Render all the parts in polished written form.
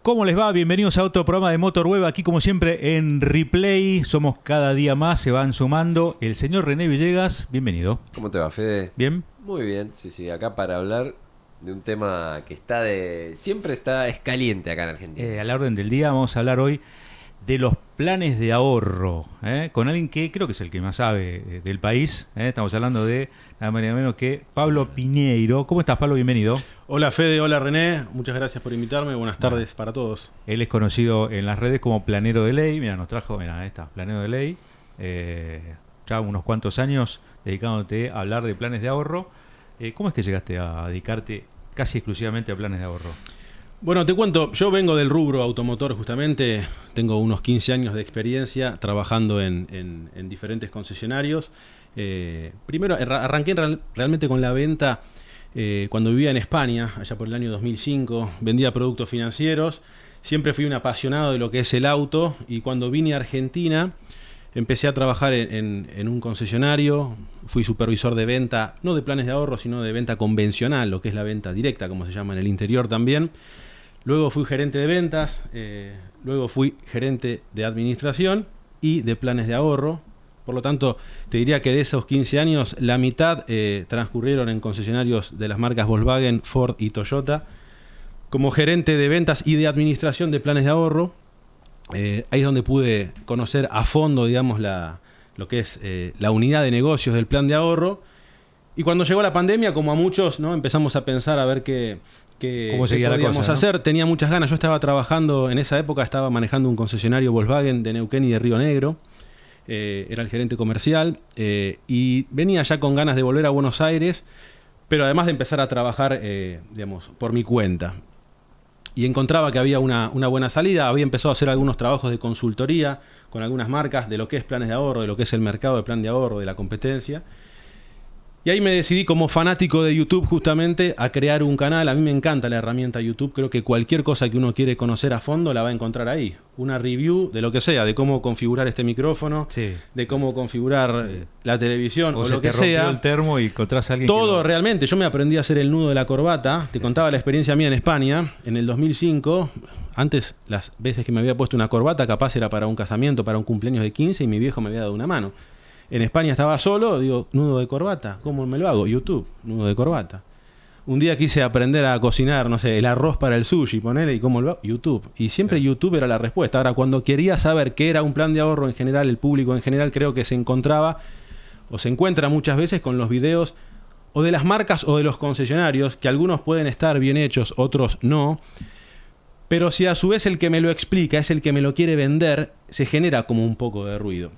¿Cómo les va? Bienvenidos a otro programa de Motorweb, aquí como siempre en Replay. Somos cada día más, se van sumando. El señor René Villegas, bienvenido. ¿Cómo te va, Fede? ¿Bien? Muy bien, sí, acá para hablar de un tema que siempre es caliente acá en Argentina. A la orden del día vamos a hablar hoy de los planes de ahorro, con alguien que creo que es el que más sabe del país. Estamos hablando de nada más ni nada menos que Pablo Piñeiro. ¿Cómo estás, Pablo? Bienvenido. Hola, Fede, hola, René. Muchas gracias por invitarme. Buenas tardes para todos. Él es conocido en las redes como Planero de Ley. Mira, nos trajo, Planero de Ley. Ya unos cuantos años dedicándote a hablar de planes de ahorro. ¿Cómo es que llegaste a dedicarte casi exclusivamente a planes de ahorro? Bueno, te cuento, yo vengo del rubro automotor justamente, tengo unos 15 años de experiencia trabajando en diferentes concesionarios. Primero arranqué realmente con la venta cuando vivía en España, allá por el año 2005, vendía productos financieros, siempre fui un apasionado de lo que es el auto y cuando vine a Argentina empecé a trabajar en un concesionario, fui supervisor de venta, no de planes de ahorro, sino de venta convencional, lo que es la venta directa, como se llama en el interior también. Luego fui gerente de ventas, luego fui gerente de administración y de planes de ahorro. Por lo tanto, te diría que de esos 15 años, la mitad transcurrieron en concesionarios de las marcas Volkswagen, Ford y Toyota. Como gerente de ventas y de administración de planes de ahorro, ahí es donde pude conocer a fondo, digamos, lo que es la unidad de negocios del plan de ahorro. Y cuando llegó la pandemia, como a muchos, ¿no? Empezamos a pensar a ver qué podíamos hacer. ¿No? Tenía muchas ganas. Yo estaba trabajando, en esa época estaba manejando un concesionario Volkswagen de Neuquén y de Río Negro. Era el gerente comercial y venía ya con ganas de volver a Buenos Aires, pero además de empezar a trabajar, digamos, por mi cuenta. Y encontraba que había una buena salida. Había empezado a hacer algunos trabajos de consultoría con algunas marcas de lo que es planes de ahorro, de lo que es el mercado de plan de ahorro, de la competencia. Y ahí me decidí como fanático de YouTube justamente a crear un canal. A mí me encanta la herramienta YouTube. Creo que cualquier cosa que uno quiere conocer a fondo la va a encontrar ahí. Una review de lo que sea, de cómo configurar este micrófono, sí, de cómo configurar la televisión o lo que sea. El termo y encontrás a alguien. Todo realmente. Yo me aprendí a hacer el nudo de la corbata. Te contaba la experiencia mía en España. En el 2005, antes las veces que me había puesto una corbata, capaz era para un casamiento, para un cumpleaños de 15 y mi viejo me había dado una mano. En España estaba solo, digo, nudo de corbata. ¿Cómo me lo hago? YouTube, nudo de corbata. Un día quise aprender a cocinar, no sé, el arroz para el sushi, ponele, ¿y cómo lo hago? YouTube. Y siempre claro, YouTube era la respuesta. Ahora, cuando quería saber qué era un plan de ahorro en general, el público en general, creo que se encontraba, o se encuentra muchas veces con los videos, o de las marcas o de los concesionarios, que algunos pueden estar bien hechos, otros no. Pero si a su vez el que me lo explica es el que me lo quiere vender, se genera como un poco de ruido.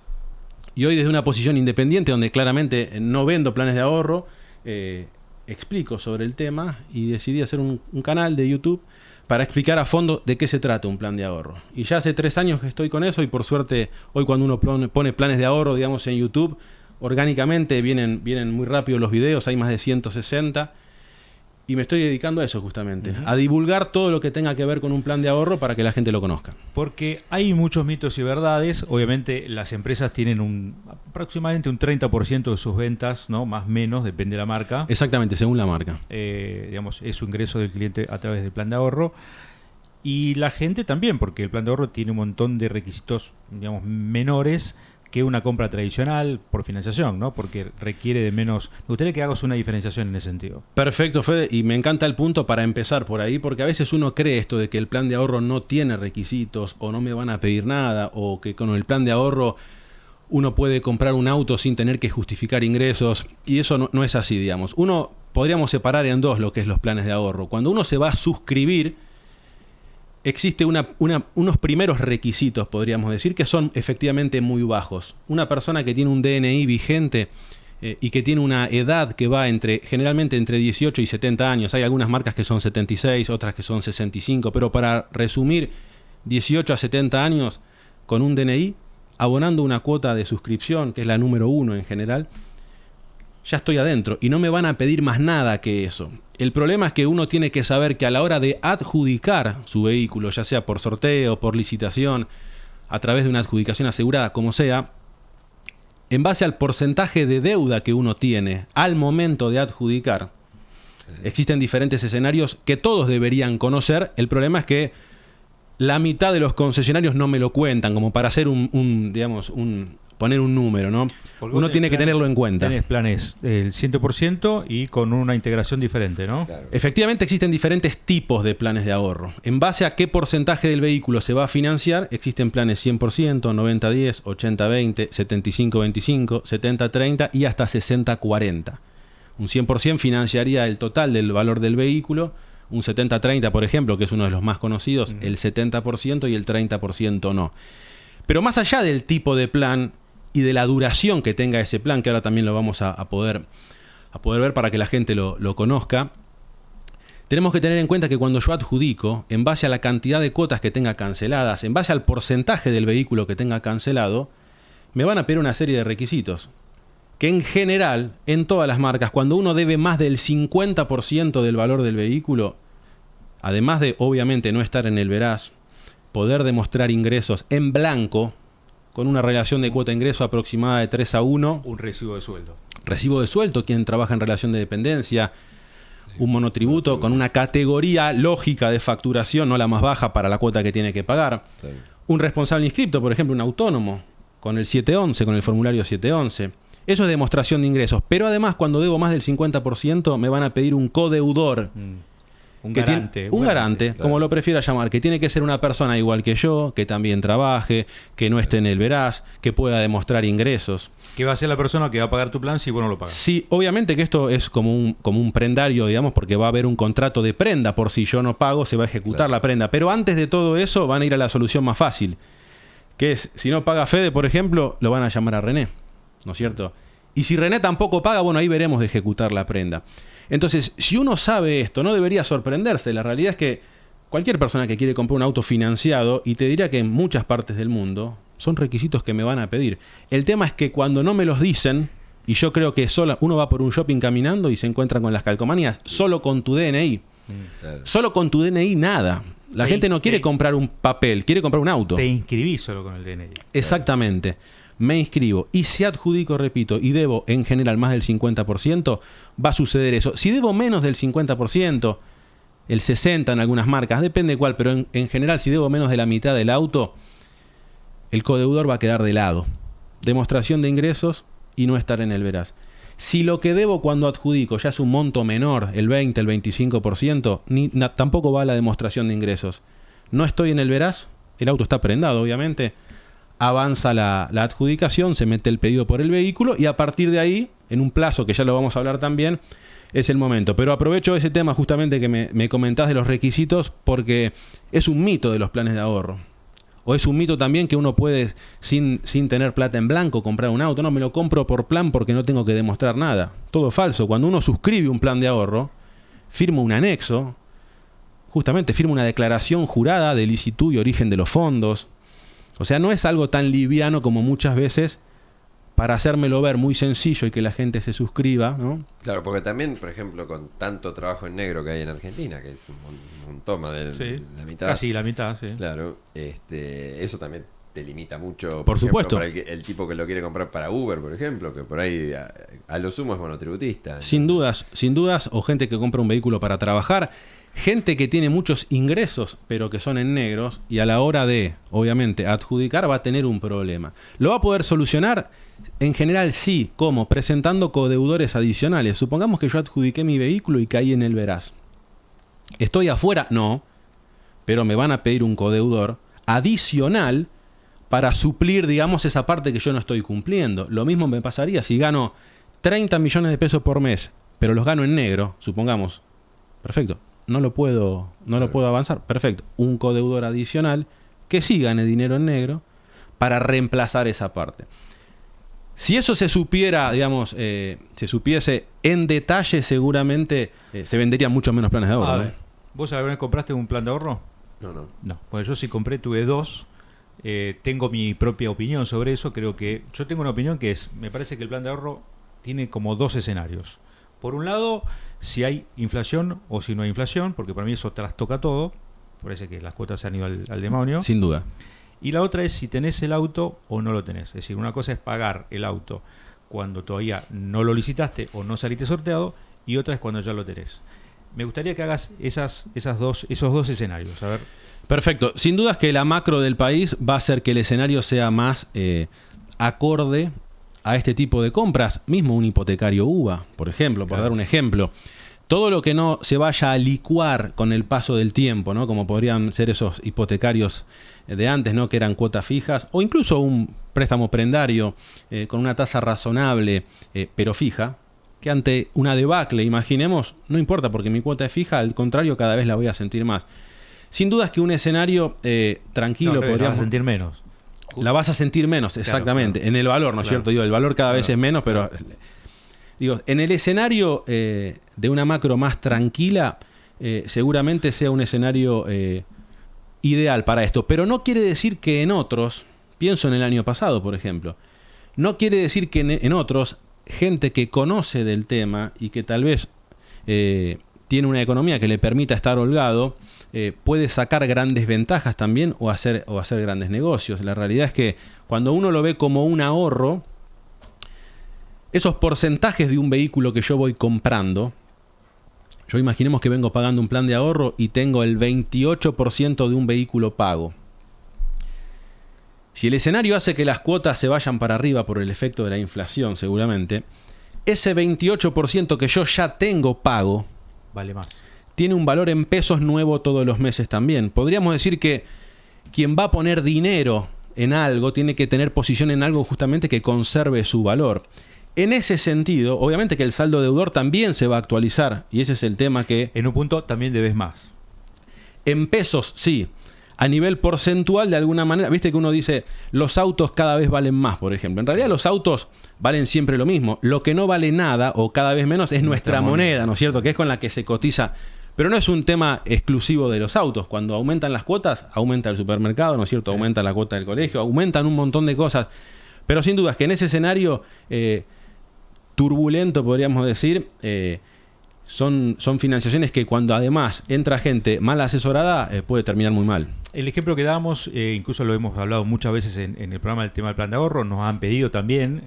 Y hoy desde una posición independiente, donde claramente no vendo planes de ahorro, explico sobre el tema y decidí hacer un canal de YouTube para explicar a fondo de qué se trata un plan de ahorro. Y ya hace 3 años que estoy con eso y por suerte hoy cuando uno pone planes de ahorro, digamos, en YouTube, orgánicamente vienen muy rápido los videos, hay más de 160. Y me estoy dedicando a eso justamente, a divulgar todo lo que tenga que ver con un plan de ahorro para que la gente lo conozca. Porque hay muchos mitos y verdades. Obviamente las empresas tienen aproximadamente un 30% de sus ventas, ¿no? Más o menos, depende de la marca. Exactamente, según la marca. Digamos, es su ingreso del cliente a través del plan de ahorro. Y la gente también, porque el plan de ahorro tiene un montón de requisitos, digamos, menores que una compra tradicional por financiación, ¿no? Porque requiere de menos. Me gustaría que hagas una diferenciación en ese sentido. Perfecto, Fede, y me encanta el punto para empezar por ahí, porque a veces uno cree esto de que el plan de ahorro no tiene requisitos o no me van a pedir nada, o que con el plan de ahorro uno puede comprar un auto sin tener que justificar ingresos, y eso no es así, digamos. Podríamos separar en dos lo que es los planes de ahorro. Cuando uno se va a suscribir, existe unos primeros requisitos, podríamos decir, que son efectivamente muy bajos. Una persona que tiene un DNI vigente y que tiene una edad que va generalmente entre 18 y 70 años. Hay algunas marcas que son 76, otras que son 65, pero para resumir, 18 a 70 años con un DNI, abonando una cuota de suscripción, que es la número 1 en general, ya estoy adentro y no me van a pedir más nada que eso. El problema es que uno tiene que saber que a la hora de adjudicar su vehículo, ya sea por sorteo, por licitación, a través de una adjudicación asegurada, como sea, en base al porcentaje de deuda que uno tiene al momento de adjudicar, existen diferentes escenarios que todos deberían conocer. El problema es que la mitad de los concesionarios no me lo cuentan, como para hacer poner un número, ¿no? Porque Uno tiene que tenerlo en cuenta. Tenés planes el 100% y con una integración diferente, ¿no? Claro. Efectivamente existen diferentes tipos de planes de ahorro. En base a qué porcentaje del vehículo se va a financiar, existen planes 100%, 90-10, 80-20, 75-25, 70-30 y hasta 60-40. Un 100% financiaría el total del valor del vehículo, un 70-30, por ejemplo, que es uno de los más conocidos, el 70% y el 30% no. Pero más allá del tipo de plan y de la duración que tenga ese plan, que ahora también lo vamos a poder ver para que la gente lo conozca, tenemos que tener en cuenta que cuando yo adjudico, en base a la cantidad de cuotas que tenga canceladas, en base al porcentaje del vehículo que tenga cancelado, me van a pedir una serie de requisitos. Que en general, en todas las marcas, cuando uno debe más del 50% del valor del vehículo, además de obviamente no estar en el veraz, poder demostrar ingresos en blanco, con una relación de cuota-ingreso aproximada de 3-1. Un recibo de sueldo. Recibo de sueldo, quien trabaja en relación de dependencia. Un monotributo con una categoría lógica de facturación, no la más baja para la cuota que tiene que pagar. Sí. Un responsable inscripto, por ejemplo, un autónomo, con el 711, con el formulario 711. Eso es demostración de ingresos. Pero además, cuando debo más del 50%, me van a pedir un codeudor. Un Que garante. un garante, claro. como lo prefiera llamar, que tiene que ser una persona igual que yo, que también trabaje, que no esté en el veraz, que pueda demostrar ingresos. ¿Qué va a ser la persona que va a pagar tu plan si vos no lo pagas? Sí, obviamente que esto es como un prendario, digamos, porque va a haber un contrato de prenda. Por si yo no pago, se va a ejecutar Claro. la prenda. Pero antes de todo eso, van a ir a la solución más fácil, que es, si no paga Fede, por ejemplo, lo van a llamar a René, ¿no es cierto? Y si René tampoco paga, bueno, ahí veremos de ejecutar la prenda. Entonces, si uno sabe esto, no debería sorprenderse. La realidad es que cualquier persona que quiere comprar un auto financiado, y te diría que en muchas partes del mundo, son requisitos que me van a pedir. El tema es que cuando no me los dicen, y yo creo que solo uno va por un shopping caminando y se encuentra con las calcomanías, solo con tu DNI. Claro. Solo con tu DNI nada. La Sí, gente no quiere sí. comprar un papel, quiere comprar un auto. Te inscribís solo con el DNI. Exactamente. Me inscribo y si adjudico, repito, y debo en general más del 50%, va a suceder eso. Si debo menos del 50%, el 60% en algunas marcas, depende cuál, pero en general si debo menos de la mitad del auto, el codeudor va a quedar de lado. Demostración de ingresos y no estar en el veraz. Si lo que debo cuando adjudico ya es un monto menor, el 20, el 25%, tampoco va a la demostración de ingresos. No estoy en el veraz, el auto está prendado, obviamente. Avanza la adjudicación, se mete el pedido por el vehículo y a partir de ahí, en un plazo que ya lo vamos a hablar también, es el momento. Pero aprovecho ese tema justamente que me comentás de los requisitos porque es un mito de los planes de ahorro. O es un mito también que uno puede, sin tener plata en blanco, comprar un auto. No, me lo compro por plan porque no tengo que demostrar nada. Todo falso. Cuando uno suscribe un plan de ahorro, firma un anexo, justamente firma una declaración jurada de licitud y origen de los fondos. O sea, no es algo tan liviano como muchas veces para hacérmelo ver muy sencillo y que la gente se suscriba, ¿no? Claro, porque también, por ejemplo, con tanto trabajo en negro que hay en Argentina, que es un montón más de Sí, la mitad. casi la mitad, sí. Claro, eso también te limita mucho. Por supuesto. Para el tipo que lo quiere comprar para Uber, por ejemplo, que por ahí a lo sumo es monotributista. Sin dudas, o gente que compra un vehículo para trabajar, gente que tiene muchos ingresos, pero que son en negros, y a la hora de, obviamente, adjudicar va a tener un problema. ¿Lo va a poder solucionar? En general sí. ¿Cómo? Presentando codeudores adicionales. Supongamos que yo adjudiqué mi vehículo y caí en el veraz. ¿Estoy afuera? No. Pero me van a pedir un codeudor adicional para suplir, digamos, esa parte que yo no estoy cumpliendo. Lo mismo me pasaría si gano 30 millones de pesos por mes, pero los gano en negro, supongamos. Perfecto. No lo puedo avanzar. Perfecto. Un codeudor adicional que sí gane dinero en negro para reemplazar esa parte. Si eso se supiera, digamos, se supiese en detalle, seguramente se venderían mucho menos planes de ahorro. A ¿no? ver, ¿vos alguna vez compraste un plan de ahorro? No. No. Pues yo sí compré, tuve dos. Tengo mi propia opinión sobre eso. Creo que yo tengo una opinión que es, me parece que el plan de ahorro tiene como dos escenarios. Por un lado, si hay inflación o si no hay inflación, porque para mí eso trastoca todo. Parece que las cuotas se han ido al demonio. Sin duda. Y la otra es si tenés el auto o no lo tenés. Es decir, una cosa es pagar el auto cuando todavía no lo licitaste o no saliste sorteado, y otra es cuando ya lo tenés. Me gustaría que hagas esos dos escenarios. A ver. Perfecto. Sin dudas que la macro del país va a hacer que el escenario sea más acorde a este tipo de compras. Mismo un hipotecario UVA, por ejemplo, por dar un ejemplo. Todo lo que no se vaya a licuar con el paso del tiempo, ¿no? Como podrían ser esos hipotecarios de antes, ¿no? Que eran cuotas fijas, o incluso un préstamo prendario con una tasa razonable, pero fija, que ante una debacle, imaginemos, no importa porque mi cuota es fija, al contrario, cada vez la voy a sentir más. Sin duda es que un escenario tranquilo No, podríamos... la vas a sentir menos. La vas a sentir menos, exactamente. Claro. En el valor, ¿no es cierto? Digo, el valor cada vez es menos, pero... Digo, en el escenario de una macro más tranquila, seguramente sea un escenario ideal para esto. Pero no quiere decir que en otros, pienso en el año pasado, por ejemplo, no quiere decir que en otros, gente que conoce del tema y que tal vez tiene una economía que le permita estar holgado, puede sacar grandes ventajas también o hacer grandes negocios. La realidad es que cuando uno lo ve como un ahorro, esos porcentajes de un vehículo que yo voy comprando, yo imaginemos que vengo pagando un plan de ahorro y tengo el 28% de un vehículo pago. Si el escenario hace que las cuotas se vayan para arriba por el efecto de la inflación, seguramente, ese 28% que yo ya tengo pago, vale más. Tiene un valor en pesos nuevo todos los meses también. Podríamos decir que quien va a poner dinero en algo tiene que tener posición en algo justamente que conserve su valor. En ese sentido, obviamente que el saldo deudor también se va a actualizar, y ese es el tema que... En un punto también debes más. En pesos, sí. A nivel porcentual, de alguna manera, viste que uno dice, los autos cada vez valen más, por ejemplo. En realidad los autos valen siempre lo mismo. Lo que no vale nada, o cada vez menos, es nuestra moneda, ¿no es cierto? Que es con la que se cotiza. Pero no es un tema exclusivo de los autos. Cuando aumentan las cuotas, aumenta el supermercado, ¿no es cierto? Aumenta la cuota del colegio, aumentan un montón de cosas. Pero sin duda es que en ese escenario... turbulento, podríamos decir, son financiaciones que cuando además entra gente mal asesorada puede terminar muy mal. El ejemplo que damos, incluso lo hemos hablado muchas veces en el programa del tema del plan de ahorro, nos han pedido también,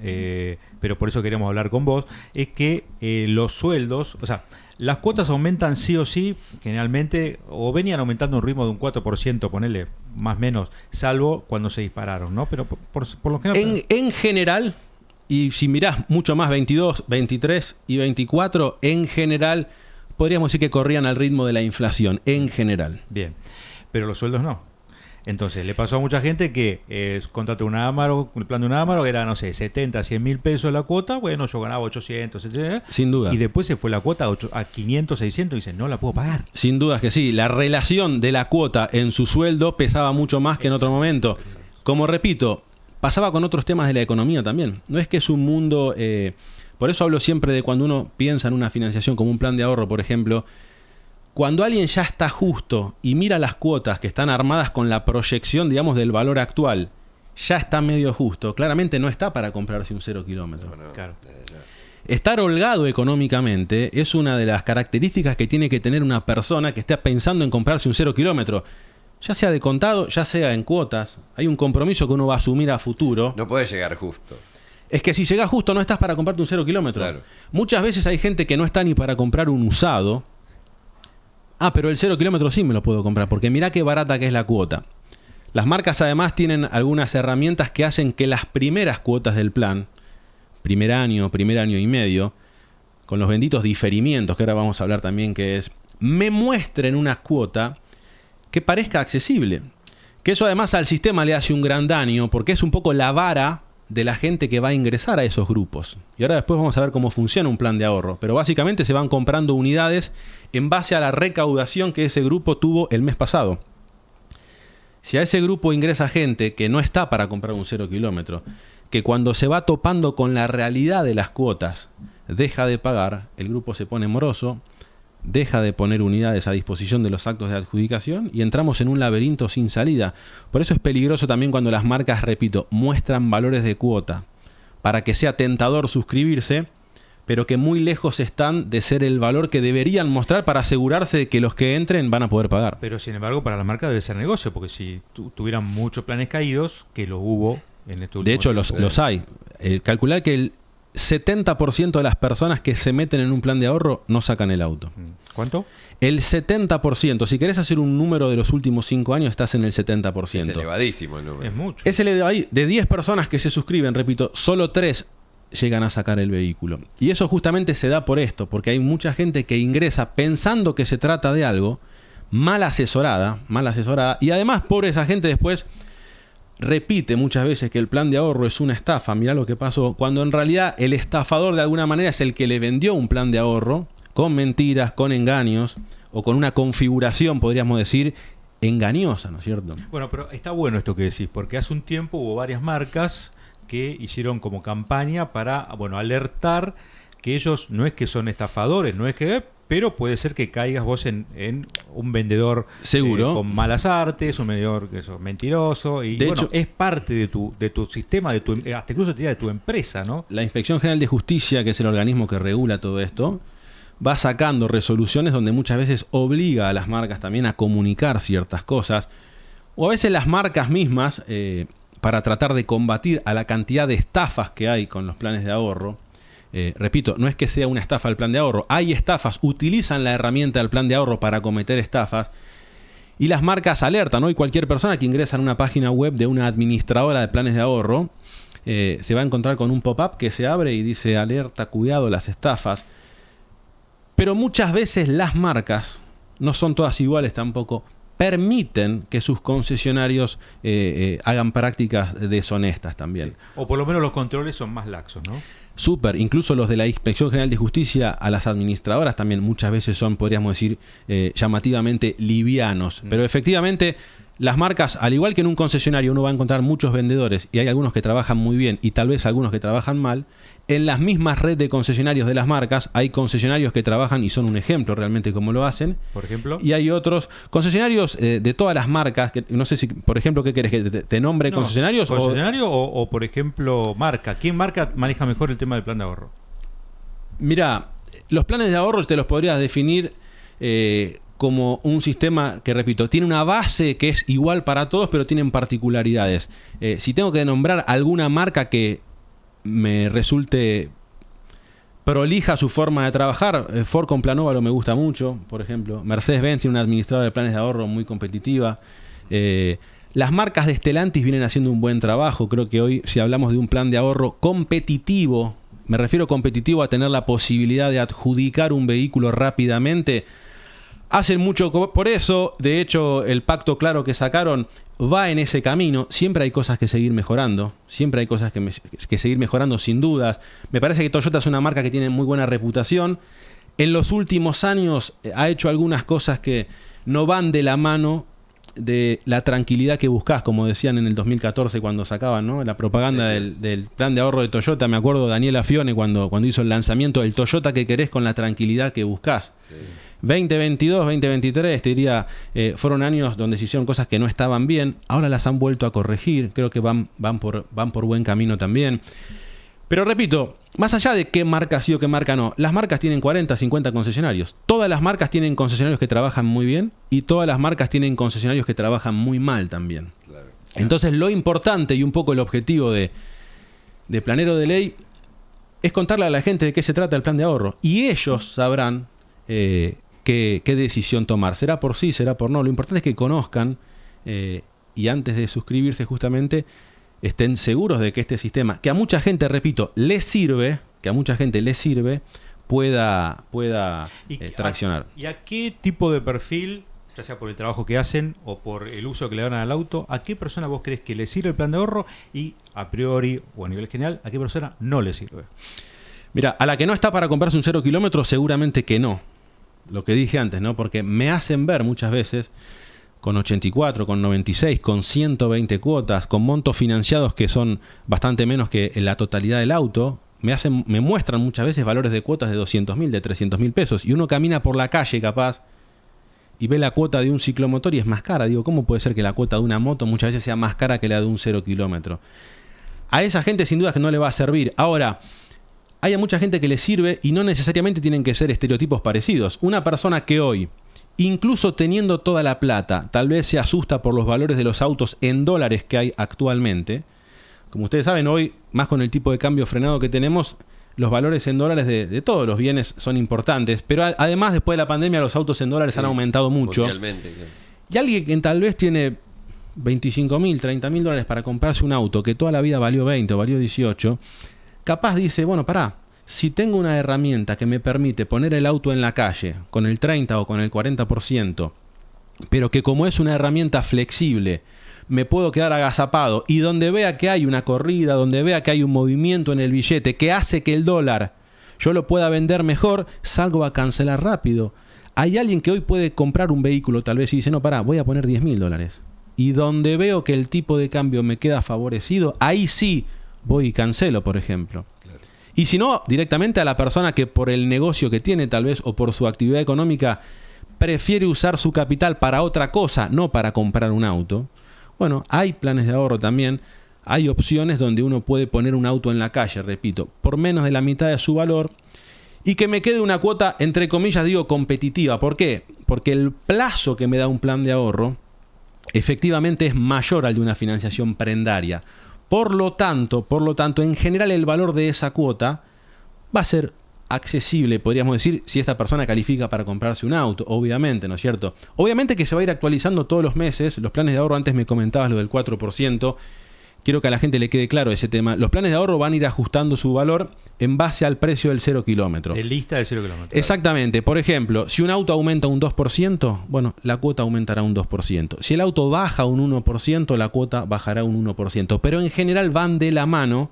pero por eso queremos hablar con vos, es que los sueldos, o sea, las cuotas aumentan sí o sí, generalmente, o venían aumentando un ritmo de un 4%, ponele, más o menos, salvo cuando se dispararon, ¿no? Pero por lo general... En general... Y si mirás mucho más 22, 23 y 24, en general, podríamos decir que corrían al ritmo de la inflación, en general. Bien, pero los sueldos no. Entonces, le pasó a mucha gente que contrató una Amaro, el plan de una Amaro era, no sé, 70, 100 mil pesos la cuota, bueno, yo ganaba 800, 700, sin duda. Y después se fue la cuota a 500, 600 y dice, no la puedo pagar. Sin duda que sí, la relación de la cuota en su sueldo pesaba mucho más que en otro momento. Como repito, pasaba con otros temas de la economía también. No es que es un mundo... por eso hablo siempre de cuando uno piensa en una financiación como un plan de ahorro, por ejemplo. Cuando alguien ya está justo y mira las cuotas que están armadas con la proyección, digamos, del valor actual, ya está medio justo. Claramente no está para comprarse un 0 kilómetro. No, claro. Estar holgado económicamente es una de las características que tiene que tener una persona que esté pensando en comprarse un 0 kilómetro. Ya sea de contado, ya sea en cuotas. Hay un compromiso que uno va a asumir a futuro. No puede llegar justo. Es que si llegás justo no estás para comprarte un 0 kilómetro. Claro. Muchas veces hay gente que no está ni para comprar un usado. Ah, pero el 0 kilómetro sí me lo puedo comprar, porque mirá qué barata que es la cuota. Las marcas además tienen algunas herramientas que hacen que las primeras cuotas del plan, primer año y medio, con los benditos diferimientos, que ahora vamos a hablar también, que es, me muestren una cuota que parezca accesible. Que eso además al sistema le hace un gran daño, porque es un poco la vara de la gente que va a ingresar a esos grupos. Y ahora después vamos a ver cómo funciona un plan de ahorro. Pero básicamente se van comprando unidades en base a la recaudación que ese grupo tuvo el mes pasado. Si a ese grupo ingresa gente que no está para comprar un 0 kilómetro, que cuando se va topando con la realidad de las cuotas, deja de pagar, el grupo se pone moroso, deja de poner unidades a disposición de los actos de adjudicación y entramos en un laberinto sin salida. Por eso es peligroso también cuando las marcas, repito, muestran valores de cuota para que sea tentador suscribirse, pero que muy lejos están de ser el valor que deberían mostrar para asegurarse de que los que entren van a poder pagar. Pero sin embargo, para la marca debe ser negocio, porque si tuvieran muchos planes caídos, que lo hubo en este último de hecho, tiempo. los hay. Calcular que 70% de las personas que se meten en un plan de ahorro no sacan el auto. ¿Cuánto? El 70%. Si querés hacer un número de los últimos 5 años, estás en el 70%. Es elevadísimo el número. Es mucho. Es elevado ahí. De 10 personas que se suscriben, repito, solo 3 llegan a sacar el vehículo. Y eso justamente se da por esto, porque hay mucha gente que ingresa pensando que se trata de algo mal asesorada, y además por esa gente después repite muchas veces que el plan de ahorro es una estafa. Mirá lo que pasó, cuando en realidad el estafador de alguna manera es el que le vendió un plan de ahorro con mentiras, con engaños o con una configuración, podríamos decir, engañosa, ¿no es cierto? Bueno, pero está bueno esto que decís, porque hace un tiempo hubo varias marcas que hicieron como campaña para, bueno, alertar que ellos no es que son estafadores, no es que... Pero puede ser que caigas vos en un vendedor seguro con malas artes, un vendedor que es mentiroso. Y de bueno, hecho, es parte de tu sistema, hasta incluso de tu empresa, ¿no? La Inspección General de Justicia, que es el organismo que regula todo esto, va sacando resoluciones donde muchas veces obliga a las marcas también a comunicar ciertas cosas. O a veces las marcas mismas, para tratar de combatir a la cantidad de estafas que hay con los planes de ahorro. Repito, no es que sea una estafa el plan de ahorro. Hay estafas, utilizan la herramienta del plan de ahorro para cometer estafas. Y las marcas alertan, ¿no? Y cualquier persona que ingresa en una página web de una administradora de planes de ahorro se va a encontrar con un pop-up que se abre y dice: alerta, cuidado, las estafas. Pero muchas veces las marcas, no son todas iguales tampoco, permiten que sus concesionarios hagan prácticas deshonestas también. Sí. O por lo menos los controles son más laxos, ¿no? Súper, incluso los de la Inspección General de Justicia a las administradoras también muchas veces son, podríamos decir, llamativamente livianos. Pero efectivamente las marcas, al igual que en un concesionario uno va a encontrar muchos vendedores y hay algunos que trabajan muy bien y tal vez algunos que trabajan mal, en las mismas redes de concesionarios de las marcas hay concesionarios que trabajan y son un ejemplo realmente cómo lo hacen. Por ejemplo. Y hay otros concesionarios de todas las marcas, que no sé si, por ejemplo, ¿qué querés? ¿Que te nombre concesionarios? ¿Concesionario o, por ejemplo, marca? ¿Quién marca maneja mejor el tema del plan de ahorro? Mirá, los planes de ahorro te los podrías definir como un sistema que, repito, tiene una base que es igual para todos, pero tienen particularidades. Si tengo que nombrar alguna marca que me resulte prolija su forma de trabajar, Ford con Planóvalo me gusta mucho, por ejemplo. Mercedes-Benz tiene una administradora de planes de ahorro muy competitiva. Las marcas de Stellantis vienen haciendo un buen trabajo. Creo que hoy, si hablamos de un plan de ahorro competitivo, me refiero competitivo a tener la posibilidad de adjudicar un vehículo rápidamente, hacen mucho por eso. De hecho, el pacto claro que sacaron va en ese camino. Siempre hay cosas que seguir mejorando. Siempre hay cosas que seguir mejorando, sin dudas. Me parece que Toyota es una marca que tiene muy buena reputación. En los últimos años ha hecho algunas cosas que no van de la mano de la tranquilidad que buscás, como decían en el 2014 cuando sacaban, ¿no?, la propaganda del plan de ahorro de Toyota. Me acuerdo Daniela Fione cuando hizo el lanzamiento del Toyota que querés con la tranquilidad que buscás. Sí. 2022, 2023, te diría, fueron años donde se hicieron cosas que no estaban bien. Ahora las han vuelto a corregir. Creo que van por buen camino también. Pero repito, más allá de qué marca sí o qué marca no, las marcas tienen 40, 50 concesionarios. Todas las marcas tienen concesionarios que trabajan muy bien y todas las marcas tienen concesionarios que trabajan muy mal también. Claro. Entonces lo importante y un poco el objetivo de Planero de Ley es contarle a la gente de qué se trata el plan de ahorro. Y ellos sabrán qué decisión tomar. ¿Será por sí, será por no? Lo importante es que conozcan y antes de suscribirse justamente estén seguros de que este sistema, que a mucha gente, repito, les sirve, pueda traccionar. ¿Y a qué tipo de perfil, ya sea por el trabajo que hacen o por el uso que le dan al auto, a qué persona vos crees que le sirve el plan de ahorro y a priori o a nivel general, a qué persona no le sirve? Mira, a la que no está para comprarse un 0 kilómetro, seguramente que no. Lo que dije antes, ¿no? Porque me hacen ver muchas veces con 84, con 96, con 120 cuotas, con montos financiados que son bastante menos que en la totalidad del auto. Me muestran muchas veces valores de cuotas de 200.000, de 300.000 pesos. Y uno camina por la calle capaz y ve la cuota de un ciclomotor y es más cara. Digo, ¿cómo puede ser que la cuota de una moto muchas veces sea más cara que la de un 0 kilómetro? A esa gente sin duda que no le va a servir. Ahora, hay a mucha gente que le sirve y no necesariamente tienen que ser estereotipos parecidos. Una persona que hoy, incluso teniendo toda la plata, tal vez se asusta por los valores de los autos en dólares que hay actualmente. Como ustedes saben, hoy, más con el tipo de cambio frenado que tenemos, los valores en dólares de todos los bienes son importantes, pero además después de la pandemia los autos en dólares han aumentado mucho. Mundialmente, claro. Y alguien que tal vez tiene 25.000, 30.000 dólares para comprarse un auto que toda la vida valió 20 o valió 18, capaz dice, bueno, pará, si tengo una herramienta que me permite poner el auto en la calle con el 30 o con el 40%, pero que como es una herramienta flexible, me puedo quedar agazapado y donde vea que hay una corrida, donde vea que hay un movimiento en el billete que hace que el dólar yo lo pueda vender mejor, salgo a cancelar rápido. Hay alguien que hoy puede comprar un vehículo tal vez y dice, no, pará, voy a poner 10.000 dólares. Y donde veo que el tipo de cambio me queda favorecido, ahí sí voy y cancelo, por ejemplo. Claro. Y si no, directamente a la persona que por el negocio que tiene tal vez o por su actividad económica prefiere usar su capital para otra cosa, no para comprar un auto. Bueno, hay planes de ahorro también, hay opciones donde uno puede poner un auto en la calle, repito, por menos de la mitad de su valor y que me quede una cuota, entre comillas, digo, competitiva. ¿Por qué? Porque el plazo que me da un plan de ahorro efectivamente es mayor al de una financiación prendaria. Por lo tanto, en general el valor de esa cuota va a ser accesible, podríamos decir, si esta persona califica para comprarse un auto, obviamente, ¿no es cierto? Obviamente que se va a ir actualizando todos los meses. Los planes de ahorro, antes me comentabas lo del 4%, quiero que a la gente le quede claro ese tema. Los planes de ahorro van a ir ajustando su valor en base al precio del 0 kilómetro. De lista de 0 kilómetros. Exactamente. Por ejemplo, si un auto aumenta un 2%, bueno, la cuota aumentará un 2%. Si el auto baja un 1%, la cuota bajará un 1%. Pero en general van de la mano,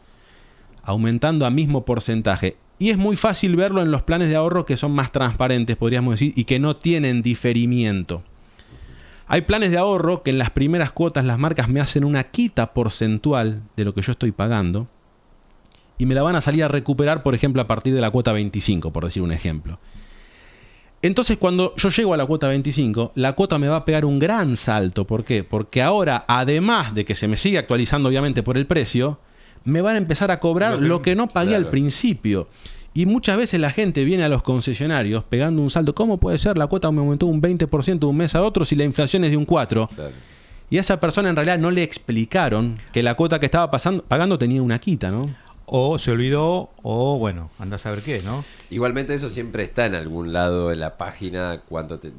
aumentando a mismo porcentaje. Y es muy fácil verlo en los planes de ahorro que son más transparentes, podríamos decir, y que no tienen diferimiento. Hay planes de ahorro que en las primeras cuotas las marcas me hacen una quita porcentual de lo que yo estoy pagando y me la van a salir a recuperar, por ejemplo, a partir de la cuota 25, por decir un ejemplo. Entonces, cuando yo llego a la cuota 25, la cuota me va a pegar un gran salto. ¿Por qué? Porque ahora, además de que se me sigue actualizando obviamente por el precio, me van a empezar a cobrar lo que no pagué al principio. Y muchas veces la gente viene a los concesionarios pegando un salto. ¿Cómo puede ser? La cuota me aumentó un 20% de un mes a otro si la inflación es de un 4%. Claro. Y a esa persona en realidad no le explicaron que la cuota que estaba pagando tenía una quita, ¿no? O se olvidó, o bueno, anda a saber qué, ¿no? Igualmente eso siempre está en algún lado en la página, cuando te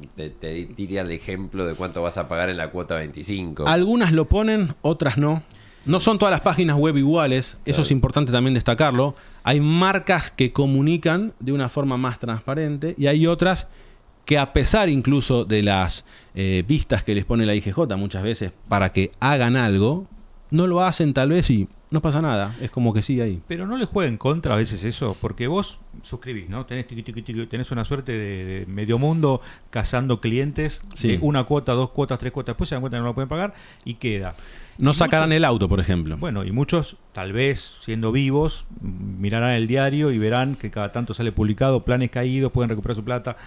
tira el ejemplo de cuánto vas a pagar en la cuota 25. Algunas lo ponen, otras no. No son todas las páginas web iguales, eso es importante también destacarlo. Hay marcas que comunican de una forma más transparente y hay otras que, a pesar incluso de las vistas que les pone la IGJ muchas veces para que hagan algo, no lo hacen tal vez y no pasa nada, es como que sigue ahí. Pero no les juega en contra a veces eso, porque vos suscribís, ¿no? Tenés una suerte de medio mundo cazando clientes, de una cuota, 2 cuotas, 3 cuotas, después se dan cuenta que no lo pueden pagar y queda. No sacarán el auto, por ejemplo. Bueno, y muchos, tal vez siendo vivos, mirarán el diario y verán que cada tanto sale publicado, planes caídos, pueden recuperar su plata.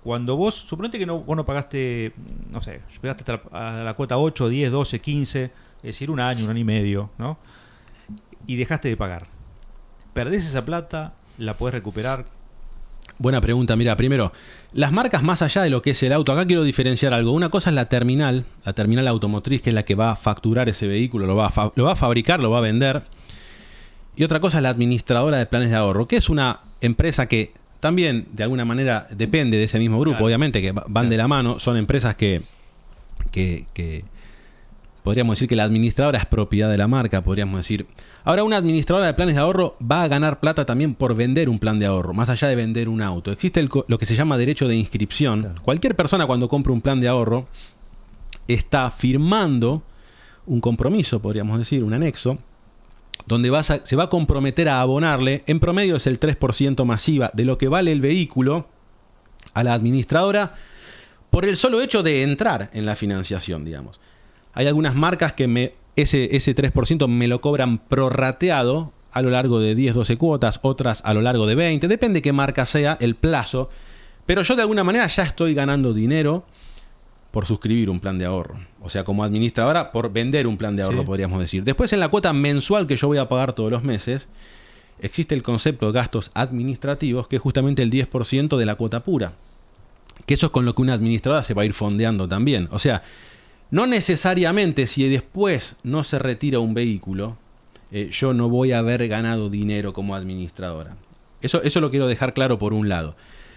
Cuando vos, suponete que vos no pagaste, no sé, llegaste a la cuota 8, 10, 12, 15, es decir, un año y medio, ¿no? Y dejaste de pagar. ¿Perdés esa plata? ¿La podés recuperar? Buena pregunta. Mira, primero, las marcas más allá de lo que es el auto, acá quiero diferenciar algo. Una cosa es la terminal automotriz, que es la que va a facturar ese vehículo, lo va a fabricar, lo va a vender. Y otra cosa es la administradora de planes de ahorro, que es una empresa que también de alguna manera depende de ese mismo grupo, claro. Obviamente que van de la mano, son empresas que podríamos decir que la administradora es propiedad de la marca, podríamos decir. Ahora, una administradora de planes de ahorro va a ganar plata también por vender un plan de ahorro, más allá de vender un auto. Existe lo que se llama derecho de inscripción. Claro. Cualquier persona, cuando compra un plan de ahorro, está firmando un compromiso, podríamos decir, un anexo, donde se va a comprometer a abonarle, en promedio es el 3% masiva de lo que vale el vehículo, a la administradora, por el solo hecho de entrar en la financiación, digamos. Hay algunas marcas que ese 3% me lo cobran prorrateado a lo largo de 10, 12 cuotas, otras a lo largo de 20, depende qué marca sea, el plazo. Pero yo de alguna manera ya estoy ganando dinero por suscribir un plan de ahorro. O sea, como administradora, por vender un plan de ahorro, podríamos decir. Después, en la cuota mensual que yo voy a pagar todos los meses, existe el concepto de gastos administrativos, que es justamente el 10% de la cuota pura. Que eso es con lo que una administradora se va a ir fondeando también. O sea, no necesariamente si después no se retira un vehículo, yo no voy a haber ganado dinero como administradora. Eso lo quiero dejar claro por un lado.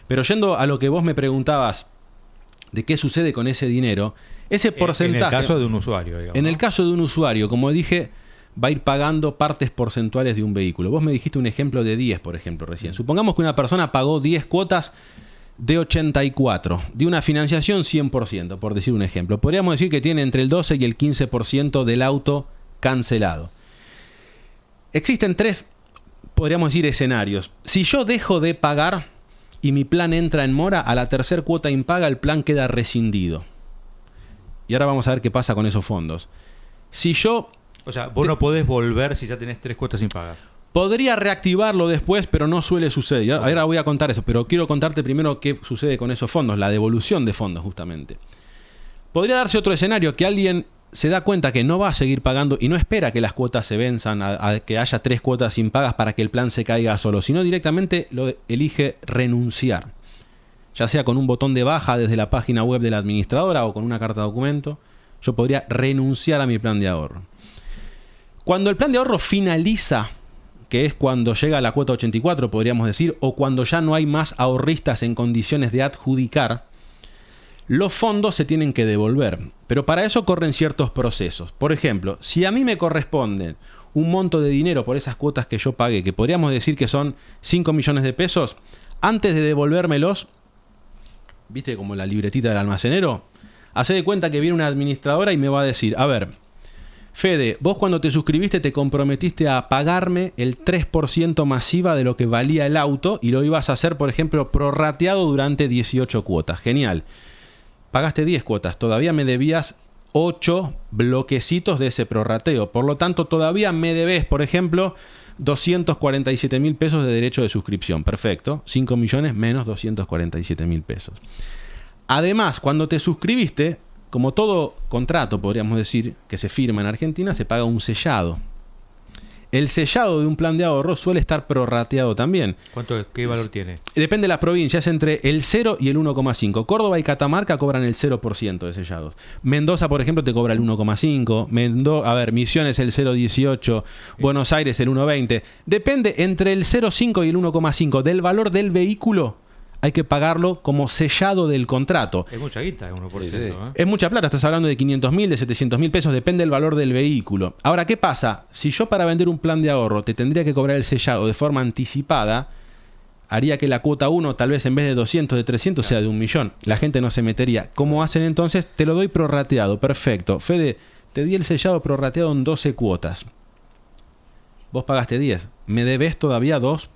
Pero yendo a lo que vos me preguntabas de qué sucede con ese dinero, ese porcentaje... En el caso de un usuario, digamos. En el caso de un usuario, como dije, va a ir pagando partes porcentuales de un vehículo. Vos me dijiste un ejemplo de 10, por ejemplo, recién. Supongamos que una persona pagó 10 cuotas de 84, de una financiación 100%, por decir un ejemplo. Podríamos decir que tiene entre el 12 y el 15% del auto cancelado. Existen 3, podríamos decir, escenarios. Si yo dejo de pagar y mi plan entra en mora, a la tercera cuota impaga el plan queda rescindido. Y ahora vamos a ver qué pasa con esos fondos. Si yo... O sea, vos no podés volver si ya tenés 3 cuotas sin pagar. Podría reactivarlo después, pero no suele suceder. Ahora voy a contar eso, pero quiero contarte primero qué sucede con esos fondos, la devolución de fondos justamente. Podría darse otro escenario, que alguien se da cuenta que no va a seguir pagando y no espera que las cuotas se venzan, a que haya 3 cuotas impagas para que el plan se caiga solo, sino directamente lo elige renunciar. Ya sea con un botón de baja desde la página web de la administradora o con una carta de documento, yo podría renunciar a mi plan de ahorro. Cuando el plan de ahorro finaliza, que es cuando llega a la cuota 84, podríamos decir, o cuando ya no hay más ahorristas en condiciones de adjudicar, los fondos se tienen que devolver. Pero para eso corren ciertos procesos. Por ejemplo, si a mí me corresponden un monto de dinero por esas cuotas que yo pagué, que podríamos decir que son 5 millones de pesos, antes de devolvérmelos, ¿viste como la libretita del almacenero? Hacé de cuenta que viene una administradora y me va a decir, a ver, Fede, vos cuando te suscribiste te comprometiste a pagarme el 3% masiva de lo que valía el auto y lo ibas a hacer, por ejemplo, prorrateado durante 18 cuotas. Genial. Pagaste 10 cuotas, todavía me debías 8 bloquecitos de ese prorrateo. Por lo tanto, todavía me debes, por ejemplo, 247.000 pesos de derecho de suscripción. Perfecto. 5 millones menos 247.000 pesos. Además, cuando te suscribiste, como todo contrato, podríamos decir, que se firma en Argentina, se paga un sellado. El sellado de un plan de ahorro suele estar prorrateado también. ¿Qué valor tiene? Depende de la provincia, es entre el 0 y el 1,5. Córdoba y Catamarca cobran el 0% de sellados. Mendoza, por ejemplo, te cobra el 1,5. Misiones el 0,18. Buenos Aires el 1,20. Depende entre el 0,5 y el 1,5 del valor del vehículo. Hay que pagarlo como sellado del contrato. Es mucha guita, 1%. Sí. Es mucha plata, estás hablando de 500.000, de 700.000 pesos, depende del valor del vehículo. Ahora, ¿qué pasa? Si yo para vender un plan de ahorro te tendría que cobrar el sellado de forma anticipada, haría que la cuota 1 tal vez en vez de 200, de 300 sea de 1.000.000. La gente no se metería. ¿Cómo hacen entonces? Te lo doy prorrateado. Perfecto. Fede, te di el sellado prorrateado en 12 cuotas. Vos pagaste 10. Me debes todavía 2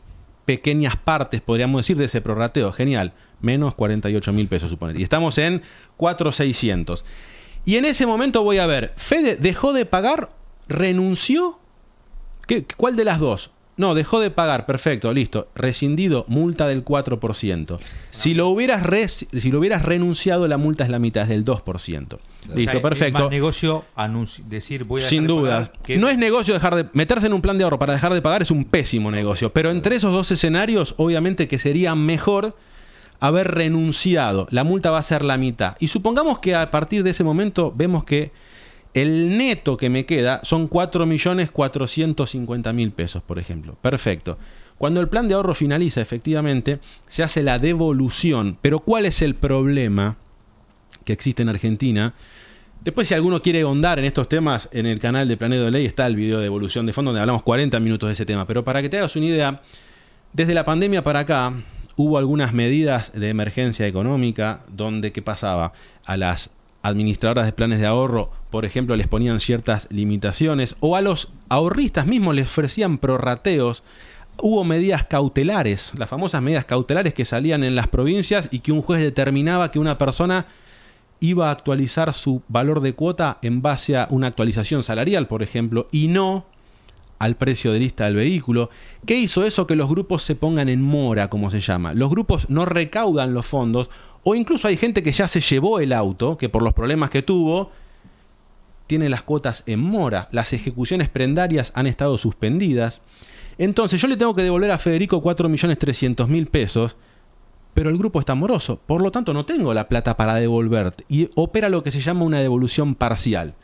pequeñas partes, podríamos decir, de ese prorrateo. Genial. Menos 48.000 pesos, suponete. Y estamos en 4.600. Y en ese momento voy a ver, Fede dejó de pagar, renunció. ¿Cuál de las dos? No, dejó de pagar, perfecto, listo. Rescindido, multa del 4%. Si lo hubieras renunciado, la multa es la mitad, es del 2%. Listo, o sea, perfecto. Es más negocio decir voy a dejar sin de duda. pagar que... No es negocio meterse en un plan de ahorro para dejar de pagar, es un pésimo negocio. Pero entre esos dos escenarios, obviamente que sería mejor haber renunciado. La multa va a ser la mitad. Y supongamos que a partir de ese momento vemos que el neto que me queda son 4.450.000 pesos, por ejemplo. Perfecto. Cuando el plan de ahorro finaliza, efectivamente, se hace la devolución. Pero ¿cuál es el problema que existe en Argentina? Después, si alguno quiere ahondar en estos temas, en el canal de Planedo de Ley está el video de devolución de fondos, donde hablamos 40 minutos de ese tema. Pero para que te hagas una idea, desde la pandemia para acá, hubo algunas medidas de emergencia económica donde, ¿qué pasaba? A las administradoras de planes de ahorro, por ejemplo, les ponían ciertas limitaciones, o a los ahorristas mismos les ofrecían prorrateos. Hubo medidas cautelares, las famosas medidas cautelares que salían en las provincias y que un juez determinaba que una persona iba a actualizar su valor de cuota en base a una actualización salarial, por ejemplo, y no al precio de lista del vehículo. ¿Qué hizo eso? Que los grupos se pongan en mora, como se llama. Los grupos no recaudan los fondos, o incluso hay gente que ya se llevó el auto, que por los problemas que tuvo, tiene las cuotas en mora. Las ejecuciones prendarias han estado suspendidas. Entonces yo le tengo que devolver a Federico 4.300.000 pesos, pero el grupo está moroso. Por lo tanto, no tengo la plata para devolverte. Y opera lo que se llama una devolución parcial.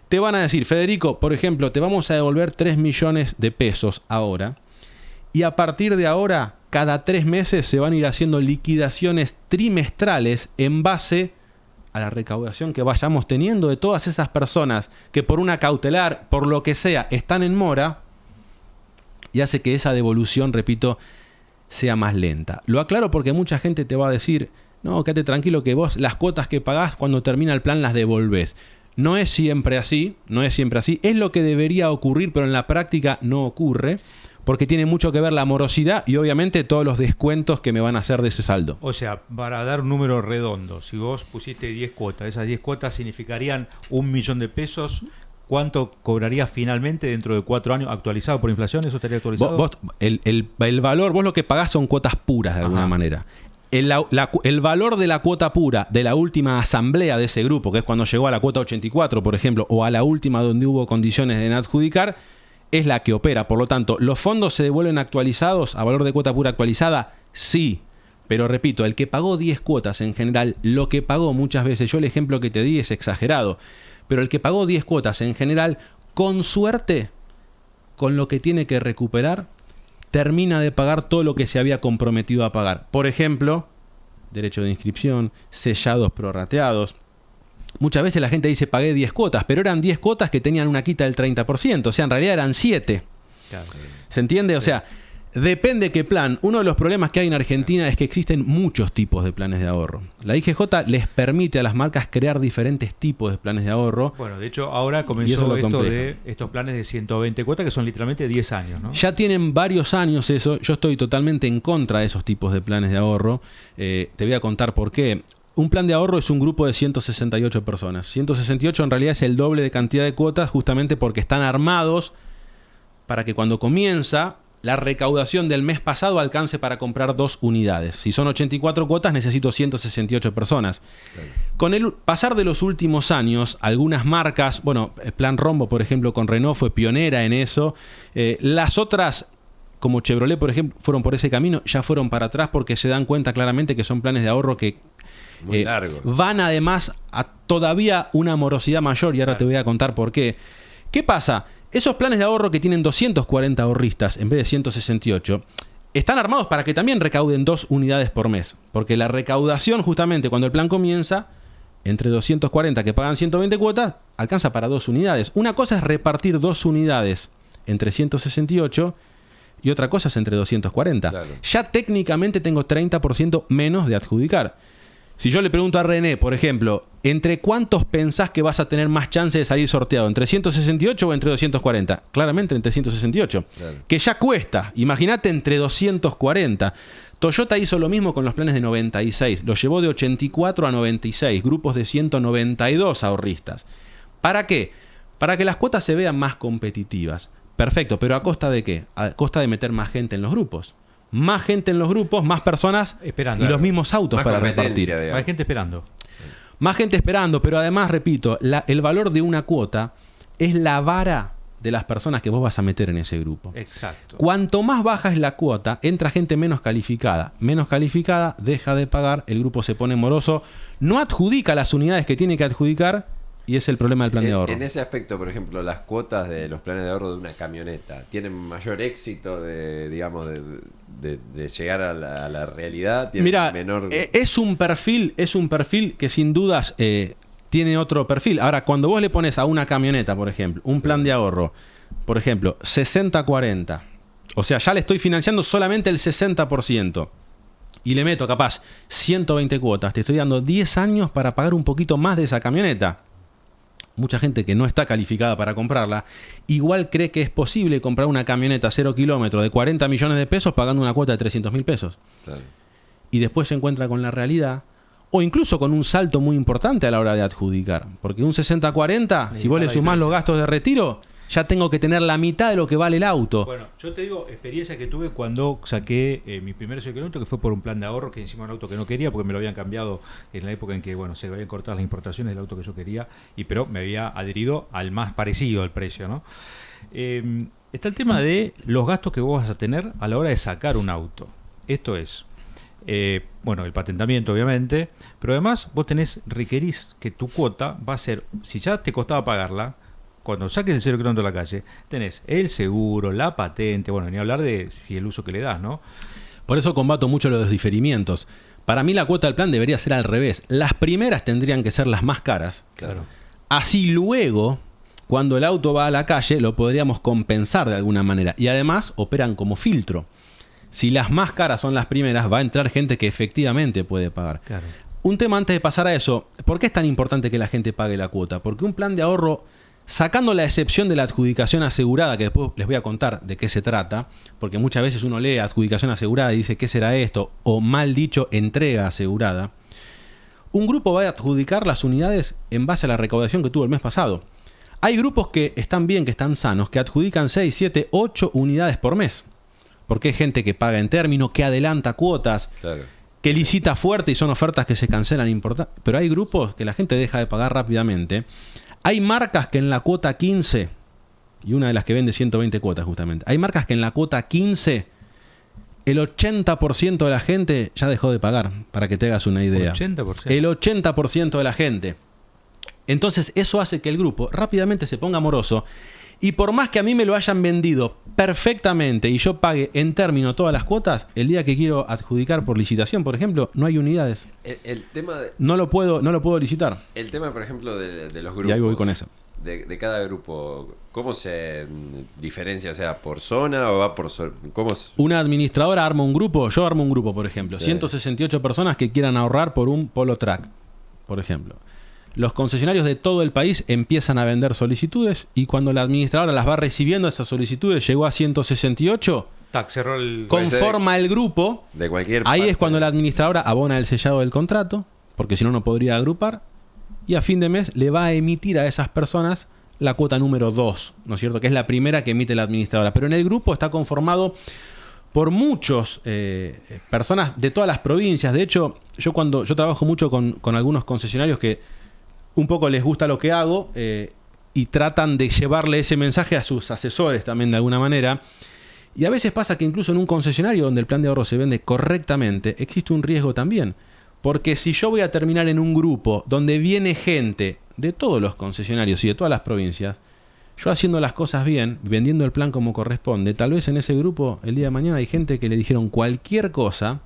Te van a decir, Federico, por ejemplo, te vamos a devolver 3 millones de pesos ahora. Y a partir de ahora, cada 3 meses se van a ir haciendo liquidaciones trimestrales en base a la recaudación que vayamos teniendo de todas esas personas que por una cautelar, por lo que sea, están en mora, y hace que esa devolución, repito, sea más lenta. Lo aclaro porque mucha gente te va a decir, no, quédate tranquilo que vos las cuotas que pagás cuando termina el plan las devolvés. No es siempre así, es lo que debería ocurrir, pero en la práctica no ocurre, porque tiene mucho que ver la morosidad y obviamente todos los descuentos que me van a hacer de ese saldo. O sea, para dar un número redondo, si vos pusiste 10 cuotas, esas 10 cuotas significarían 1 millón de pesos. ¿Cuánto cobrarías finalmente dentro de 4 años actualizado por inflación? ¿Eso estaría actualizado? El valor, vos lo que pagás son cuotas puras de alguna manera. El valor de la cuota pura de la última asamblea de ese grupo, que es cuando llegó a la cuota 84, por ejemplo, o a la última donde hubo condiciones de adjudicar, es la que opera. Por lo tanto, ¿los fondos se devuelven actualizados a valor de cuota pura actualizada? Sí. Pero repito, el que pagó 10 cuotas en general, lo que pagó muchas veces, yo el ejemplo que te di es exagerado, pero el que pagó 10 cuotas en general, con suerte, con lo que tiene que recuperar, termina de pagar todo lo que se había comprometido a pagar. Por ejemplo, derecho de inscripción, sellados prorrateados. Muchas veces la gente dice pagué 10 cuotas, pero eran 10 cuotas que tenían una quita del 30%, o sea, en realidad eran 7. Claro. ¿Se entiende? O sea, depende qué plan. Uno de los problemas que hay en Argentina es que existen muchos tipos de planes de ahorro. La IGJ les permite a las marcas crear diferentes tipos de planes de ahorro. Bueno, de hecho, ahora comenzó esto de estos planes de 120 cuotas que son literalmente 10 años, ¿no? Ya tienen varios años eso. Yo estoy totalmente en contra de esos tipos de planes de ahorro. Te voy a contar por qué. Un plan de ahorro es un grupo de 168 personas. 168 en realidad es el doble de cantidad de cuotas justamente porque están armados para que cuando comienza la recaudación del mes pasado alcance para comprar 2 unidades. Si son 84 cuotas, necesito 168 personas. Claro. Con el pasar de los últimos años, algunas marcas, bueno, Plan Rombo, por ejemplo, con Renault fue pionera en eso. Las otras, como Chevrolet, por ejemplo, fueron por ese camino, ya fueron para atrás porque se dan cuenta claramente que son planes de ahorro que van además a todavía una morosidad mayor, y ahora claro, te voy a contar por qué. ¿Qué pasa? Esos planes de ahorro que tienen 240 ahorristas en vez de 168 están armados para que también recauden 2 unidades por mes, porque la recaudación justamente cuando el plan comienza, entre 240 que pagan 120 cuotas, alcanza para 2 unidades. Una cosa es repartir 2 unidades entre 168 y otra cosa es entre 240. Claro. Ya técnicamente tengo 30% menos de adjudicar. Si yo le pregunto a René, por ejemplo, ¿entre cuántos pensás que vas a tener más chance de salir sorteado? ¿Entre 168 o entre 240? Claramente entre 168. Claro. Que ya cuesta. Imagínate entre 240. Toyota hizo lo mismo con los planes de 96. Los llevó de 84 a 96. Grupos de 192 ahorristas. ¿Para qué? Para que las cuotas se vean más competitivas. Perfecto, pero ¿a costa de qué? A costa de meter más gente en los grupos. Más gente en los grupos, más personas esperando, y los mismos autos para repartir. Más gente esperando. Más gente esperando, pero además, repito, el valor de una cuota es la vara de las personas que vos vas a meter en ese grupo. Exacto. Cuanto más baja es la cuota, entra gente menos calificada. Menos calificada, deja de pagar, el grupo se pone moroso, no adjudica las unidades que tiene que adjudicar, y es el problema del plan de ahorro. En ese aspecto, por ejemplo, las cuotas de los planes de ahorro de una camioneta tienen mayor éxito de llegar a la realidad. Mirá, menor... es un perfil que sin dudas tiene otro perfil. Ahora, cuando vos le pones a una camioneta, por ejemplo, un plan de ahorro, por ejemplo, 60-40, o sea, ya le estoy financiando solamente el 60%. Y le meto capaz 120 cuotas, te estoy dando 10 años para pagar un poquito más de esa camioneta. Mucha gente que no está calificada para comprarla, igual cree que es posible comprar una camioneta 0 kilómetros de 40 millones de pesos pagando una cuota de 300.000 pesos. Claro. Y después se encuentra con la realidad, o incluso con un salto muy importante a la hora de adjudicar. Porque un 60-40, si vos le sumás los gastos de retiro, ya tengo que tener la mitad de lo que vale el auto. Bueno, yo te digo, experiencia que tuve cuando saqué mi primer 0 kilómetro, que fue por un plan de ahorro, que encima era un auto que no quería, porque me lo habían cambiado en la época en que se habían cortado las importaciones del auto que yo quería, pero me había adherido al más parecido al precio, ¿no? Está el tema de los gastos que vos vas a tener a la hora de sacar un auto. Esto es, el patentamiento obviamente, pero además vos requerís que tu cuota va a ser, si ya te costaba pagarla, cuando saques el 0 kilómetro a la calle, tenés el seguro, la patente, ni hablar de si el uso que le das, ¿no? Por eso combato mucho los diferimientos. Para mí la cuota del plan debería ser al revés. Las primeras tendrían que ser las más caras. Claro. Así luego, cuando el auto va a la calle, lo podríamos compensar de alguna manera. Y además operan como filtro. Si las más caras son las primeras, va a entrar gente que efectivamente puede pagar. Claro. Un tema antes de pasar a eso. ¿Por qué es tan importante que la gente pague la cuota? Porque un plan de ahorro, sacando la excepción de la adjudicación asegurada, que después les voy a contar de qué se trata, porque muchas veces uno lee adjudicación asegurada y dice ¿qué será esto? O mal dicho, entrega asegurada. Un grupo va a adjudicar las unidades en base a la recaudación que tuvo el mes pasado. Hay grupos que están bien, que están sanos, que adjudican 6, 7, 8 unidades por mes. Porque hay gente que paga en término, que adelanta cuotas, Claro. que licita fuerte y son ofertas que se cancelan importantes. Pero hay grupos que la gente deja de pagar rápidamente. Hay marcas que en la cuota 15, y una de las que vende 120 cuotas justamente, hay marcas que en la cuota 15 el 80% de la gente ya dejó de pagar, para que te hagas una idea. 80%. El 80% de la gente. Entonces eso hace que el grupo rápidamente se ponga moroso. Y por más que a mí me lo hayan vendido perfectamente y yo pague en término todas las cuotas, el día que quiero adjudicar por licitación, por ejemplo, no hay unidades. El tema, No lo puedo licitar. el tema, por ejemplo, de los grupos. Y ahí voy con eso. De cada grupo, ¿cómo se diferencia? O sea, ¿por zona o va por cómo es? Una administradora arma un grupo, yo armo un grupo, por ejemplo. Sí. 168 personas que quieran ahorrar por un Polo Track, por ejemplo. Los concesionarios de todo el país empiezan a vender solicitudes y cuando la administradora las va recibiendo esas solicitudes, llegó a 168, Tac, cerró el... conforma el grupo. De cualquier Ahí parte. es cuando la administradora abona el sellado del contrato, porque si no, no podría agrupar. Y a fin de mes le va a emitir a esas personas la cuota número 2, ¿no es cierto? Que es la primera que emite la administradora. Pero en el grupo está conformado por muchos personas de todas las provincias. De hecho, yo trabajo mucho con algunos concesionarios que un poco les gusta lo que hago y tratan de llevarle ese mensaje a sus asesores también de alguna manera. Y a veces pasa que incluso en un concesionario donde el plan de ahorro se vende correctamente, existe un riesgo también. Porque si yo voy a terminar en un grupo donde viene gente de todos los concesionarios y de todas las provincias, yo haciendo las cosas bien, vendiendo el plan como corresponde, tal vez en ese grupo el día de mañana hay gente que le dijeron cualquier cosa,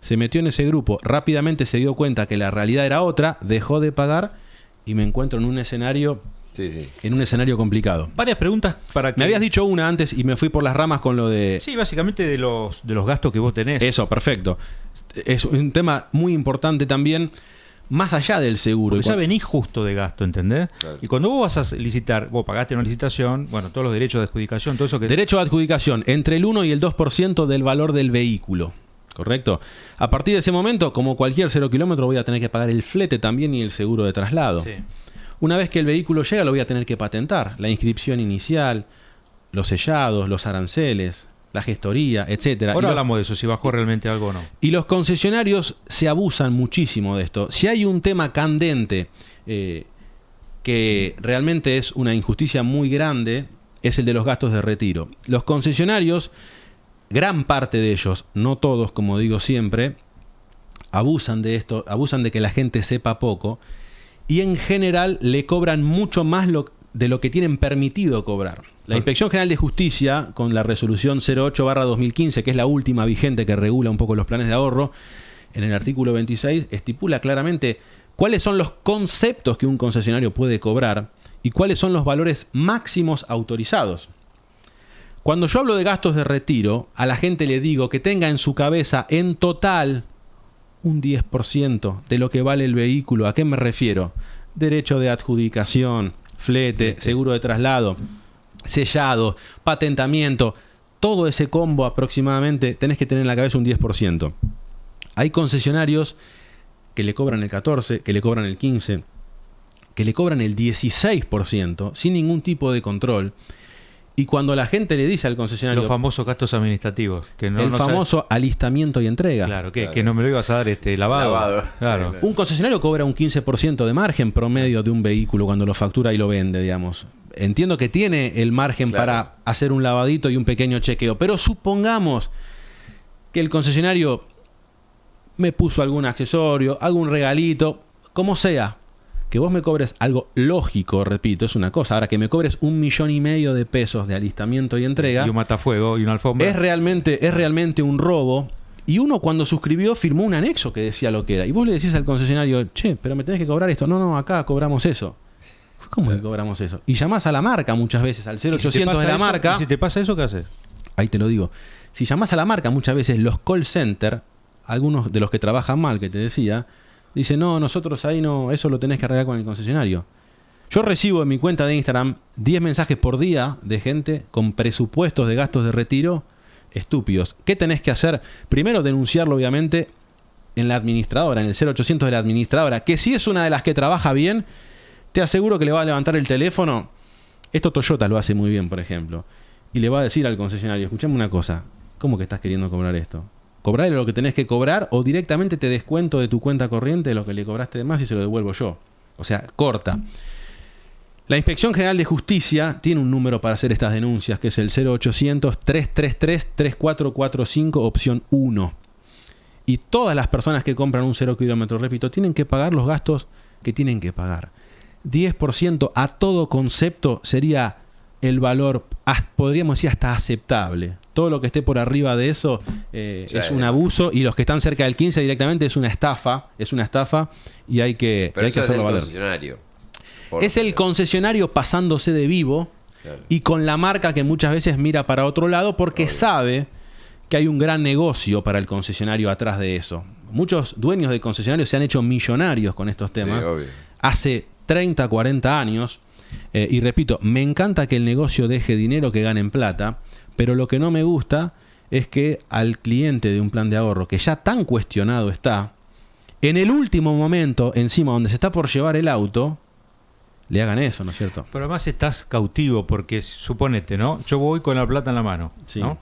se metió en ese grupo, rápidamente se dio cuenta que la realidad era otra, dejó de pagar y me encuentro en un escenario, Sí. en un escenario complicado. Varias preguntas para que... Me habías dicho una antes y me fui por las ramas con lo de... Sí, básicamente de los gastos que vos tenés. Eso, perfecto. Es un tema muy importante también, más allá del seguro. Porque ya venís justo de gasto, ¿entendés? Claro. Y cuando vos vas a licitar, vos pagaste una licitación, bueno, todos los derechos de adjudicación, todo eso que... Derecho de adjudicación, entre el 1 y el 2% del valor del vehículo. ¿Correcto? A partir de ese momento, como cualquier 0 kilómetro, voy a tener que pagar el flete también y el seguro de traslado. Sí. Una vez que el vehículo llega, lo voy a tener que patentar. La inscripción inicial, los sellados, los aranceles, la gestoría, etcétera. Ahora Y hablamos de eso, si bajó realmente algo o no. Y los concesionarios se abusan muchísimo de esto. Si hay un tema candente que realmente es una injusticia muy grande, es el de los gastos de retiro. Los concesionarios, gran parte de ellos, no todos, como digo siempre, abusan de esto, abusan de que la gente sepa poco y en general le cobran mucho más de lo que tienen permitido cobrar. La Inspección General de Justicia, con la resolución 08/2015, que es la última vigente que regula un poco los planes de ahorro, en el artículo 26 estipula claramente cuáles son los conceptos que un concesionario puede cobrar y cuáles son los valores máximos autorizados. Cuando yo hablo de gastos de retiro, a la gente le digo que tenga en su cabeza en total un 10% de lo que vale el vehículo. ¿A qué me refiero? Derecho de adjudicación, flete, seguro de traslado, sellado, patentamiento, todo ese combo aproximadamente tenés que tener en la cabeza un 10%. Hay concesionarios que le cobran el 14%, que le cobran el 15%, que le cobran el 16% sin ningún tipo de control. Y cuando la gente le dice al concesionario... Los famosos gastos administrativos. Que no, el no famoso alistamiento y entrega. Claro, Claro. que no me lo ibas a dar lavado. Lavado. Claro. Un concesionario cobra un 15% de margen promedio de un vehículo cuando lo factura y lo vende, digamos. Entiendo que tiene el margen Claro. para hacer un lavadito y un pequeño chequeo, pero supongamos que el concesionario me puso algún accesorio, algún regalito, como sea. Que vos me cobres algo lógico, repito, es una cosa. Ahora, que me cobres 1,5 millones de pesos de alistamiento y entrega Y un matafuego y una alfombra. es realmente un robo, Y uno cuando suscribió firmó un anexo que decía lo que era. Y vos le decís al concesionario, che, pero me tenés que cobrar esto. No, acá cobramos eso. ¿Cómo que cobramos eso? Y llamás a la marca muchas veces, al 0800 de la marca. ¿Y si te pasa eso, qué haces? Ahí te lo digo. Si llamás a la marca, muchas veces los call center, algunos de los que trabajan mal, que te decía, dicen, no, nosotros ahí no, eso lo tenés que arreglar con el concesionario. Yo recibo en mi cuenta de Instagram 10 mensajes por día de gente con presupuestos de gastos de retiro estúpidos. ¿Qué tenés que hacer? Primero, denunciarlo, obviamente, en la administradora, en el 0800 de la administradora, que si es una de las que trabaja bien, te aseguro que le va a levantar el teléfono. Esto Toyota lo hace muy bien, por ejemplo. Y le va a decir al concesionario, escuchame una cosa, ¿cómo que estás queriendo cobrar esto? Cobrarle lo que tenés que cobrar o directamente te descuento de tu cuenta corriente lo que le cobraste de más y se lo devuelvo yo. O sea, corta. La Inspección General de Justicia tiene un número para hacer estas denuncias, que es el 0800-333-3445, opción 1. Y todas las personas que compran un 0 kilómetro, repito, tienen que pagar los gastos que tienen que pagar. 10% a todo concepto sería el valor, podríamos decir, hasta aceptable. Todo lo que esté por arriba de eso es un abuso, y los que están cerca del 15 directamente es una estafa y hay que hacerlo valer. Es el concesionario pasándose de vivo, claro, y con la marca que muchas veces mira para otro lado porque sabe que hay un gran negocio para el concesionario atrás de eso. Muchos dueños de concesionarios se han hecho millonarios con estos temas hace 30, 40 años. Y repito, me encanta que el negocio deje dinero, que ganen plata, pero lo que no me gusta es que al cliente de un plan de ahorro que ya tan cuestionado está, en el último momento, encima donde se está por llevar el auto, le hagan eso, ¿no es cierto? Pero además estás cautivo porque, suponete, ¿no? Yo voy con la plata en la mano, sí, ¿no?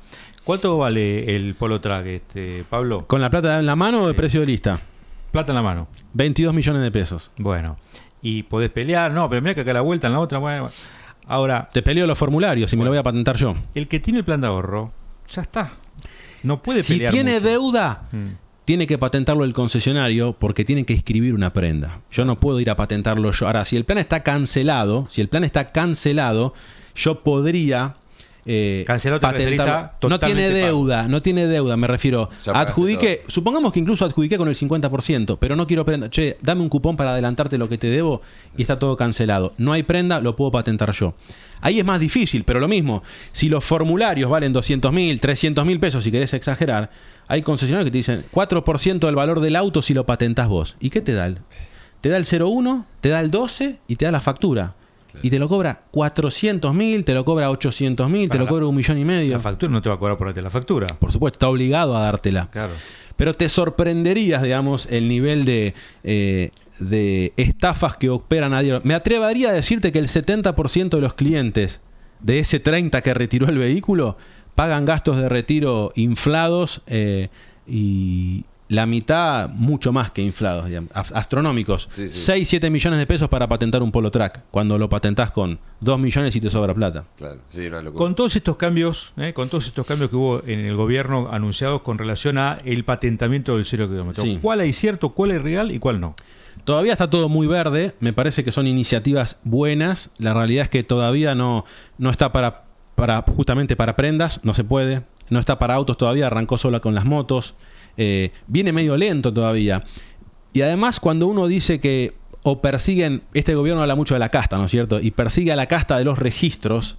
¿Cuánto vale el Polo Track, Pablo? ¿Con la plata en la mano o de precio de lista? Plata en la mano. 22 millones de pesos. Bueno, y podés pelear, no, pero mira que acá la vuelta, en la otra, bueno. Ahora, te peleo los formularios y me lo voy a patentar yo. El que tiene el plan de ahorro, ya está. No puede pelear. Si tiene mucho deuda, tiene que patentarlo el concesionario porque tiene que inscribir una prenda. Yo no puedo ir a patentarlo yo. Ahora, si el plan está cancelado, yo podría patentarlo. No tiene deuda, me refiero. Adjudique, supongamos que incluso adjudiqué con el 50%, pero no quiero prenda. Che, dame un cupón para adelantarte lo que te debo y está todo cancelado. No hay prenda, lo puedo patentar yo. Ahí es más difícil, pero lo mismo. Si los formularios valen 200.000, 300.000 pesos, si querés exagerar, hay concesionarios que te dicen 4% del valor del auto si lo patentás vos. ¿Y qué te da? Te da el 0,1, te da el 12 y te da la factura. Claro. Y te lo cobra 400.000, te lo cobra 800.000, te lo cobra 1,5 millones. La factura no te va a cobrar por darte la factura. Por supuesto, está obligado a dártela. Claro. Pero te sorprenderías, digamos, el nivel de estafas que operan a diario. Me atrevería a decirte que el 70% de los clientes de ese 30% que retiró el vehículo pagan gastos de retiro inflados y la mitad mucho más que inflados, digamos, astronómicos. Sí. 6, 7 millones de pesos para patentar un Polo Track, cuando lo patentás con 2 millones y te sobra plata. Claro, sí, una locura. Con todos estos cambios que hubo en el gobierno anunciados con relación a el patentamiento del 0 kilómetro, sí, ¿cuál hay cierto, cuál es real y cuál no? Todavía está todo muy verde, me parece que son iniciativas buenas. La realidad es que todavía no está para justamente para prendas, no se puede. No está para autos todavía, arrancó sola con las motos. Viene medio lento todavía. Y además, cuando uno dice que o persiguen, este gobierno habla mucho de la casta, ¿no es cierto? Y persigue a la casta de los registros,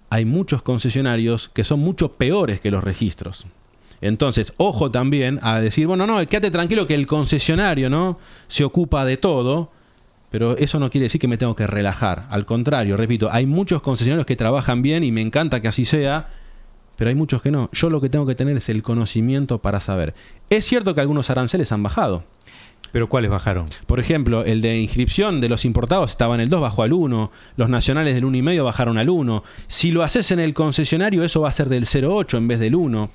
hay muchos concesionarios que son mucho peores que los registros. Entonces, ojo también a decir, bueno, no, quédate tranquilo que el concesionario, ¿no?, se ocupa de todo, pero eso no quiere decir que me tengo que relajar. Al contrario, repito, hay muchos concesionarios que trabajan bien y me encanta que así sea, pero hay muchos que no. Yo lo que tengo que tener es el conocimiento para saber. Es cierto que algunos aranceles han bajado. ¿Pero cuáles bajaron? Por ejemplo, el de inscripción de los importados estaba en el 2, bajó al 1. Los nacionales del 1,5 bajaron al 1. Si lo haces en el concesionario, eso va a ser del 0,8 en vez del 1.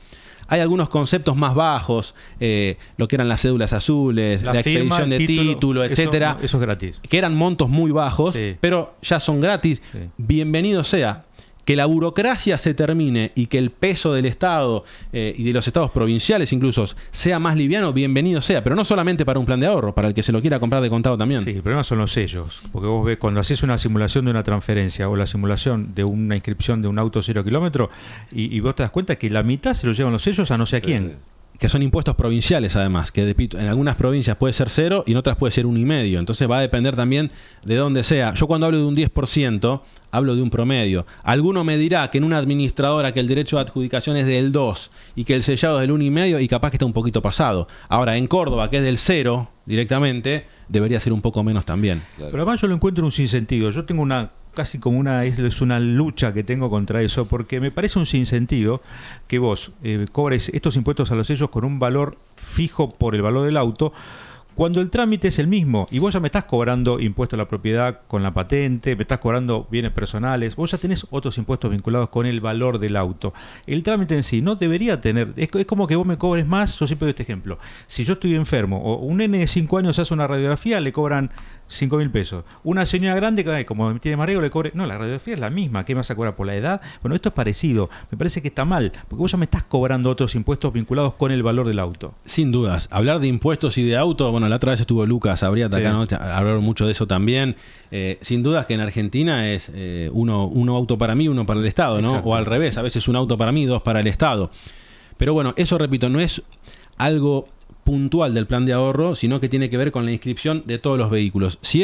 Hay algunos conceptos más bajos, lo que eran las cédulas azules, la expedición de título, etcétera. Eso es gratis. Que eran montos muy bajos, sí, pero ya son gratis. Sí. Bienvenido sea. Que la burocracia se termine y que el peso del Estado y de los estados provinciales incluso sea más liviano, bienvenido sea. Pero no solamente para un plan de ahorro, para el que se lo quiera comprar de contado también. Sí, el problema son los sellos. Porque vos ves, cuando haces una simulación de una transferencia o la simulación de una inscripción de un auto 0 kilómetro, y vos te das cuenta que la mitad se lo llevan los sellos a no sé a quién. Sí. que son impuestos provinciales además, que en algunas provincias puede ser 0 y en otras puede ser 1,5. Entonces va a depender también de dónde sea. Yo cuando hablo de un 10%, hablo de un promedio. Alguno me dirá que en una administradora que el derecho de adjudicación es del 2 y que el sellado es del 1,5 y capaz que está un poquito pasado. Ahora, en Córdoba, que es del 0 directamente, debería ser un poco menos también. Claro. Pero además yo lo encuentro un sinsentido. Yo tengo casi como es una lucha que tengo contra eso, porque me parece un sinsentido que vos cobres estos impuestos a los sellos con un valor fijo por el valor del auto, cuando el trámite es el mismo, y vos ya me estás cobrando impuesto a la propiedad con la patente, me estás cobrando bienes personales, vos ya tenés otros impuestos vinculados con el valor del auto. El trámite en sí no debería tener, es como que vos me cobres más. Yo siempre doy este ejemplo: si yo estoy enfermo, o un nene de 5 años hace una radiografía, le cobran 5.000 pesos. Una señora grande, como tiene mareo, le cobre. No, la radiografía es la misma. ¿Qué me vas a cobrar por la edad? Bueno, esto es parecido. Me parece que está mal, porque vos ya me estás cobrando otros impuestos vinculados con el valor del auto. Sin dudas. Hablar de impuestos y de auto, bueno, la otra vez estuvo Lucas Abriata acá, ¿no? Hablaron mucho de eso también. Sin dudas que en Argentina es uno auto para mí, uno para el Estado, ¿no? Exacto. O al revés, a veces un auto para mí, 2 para el Estado. Pero bueno, eso, repito, no es algo puntual del plan de ahorro, sino que tiene que ver con la inscripción de todos los vehículos. Si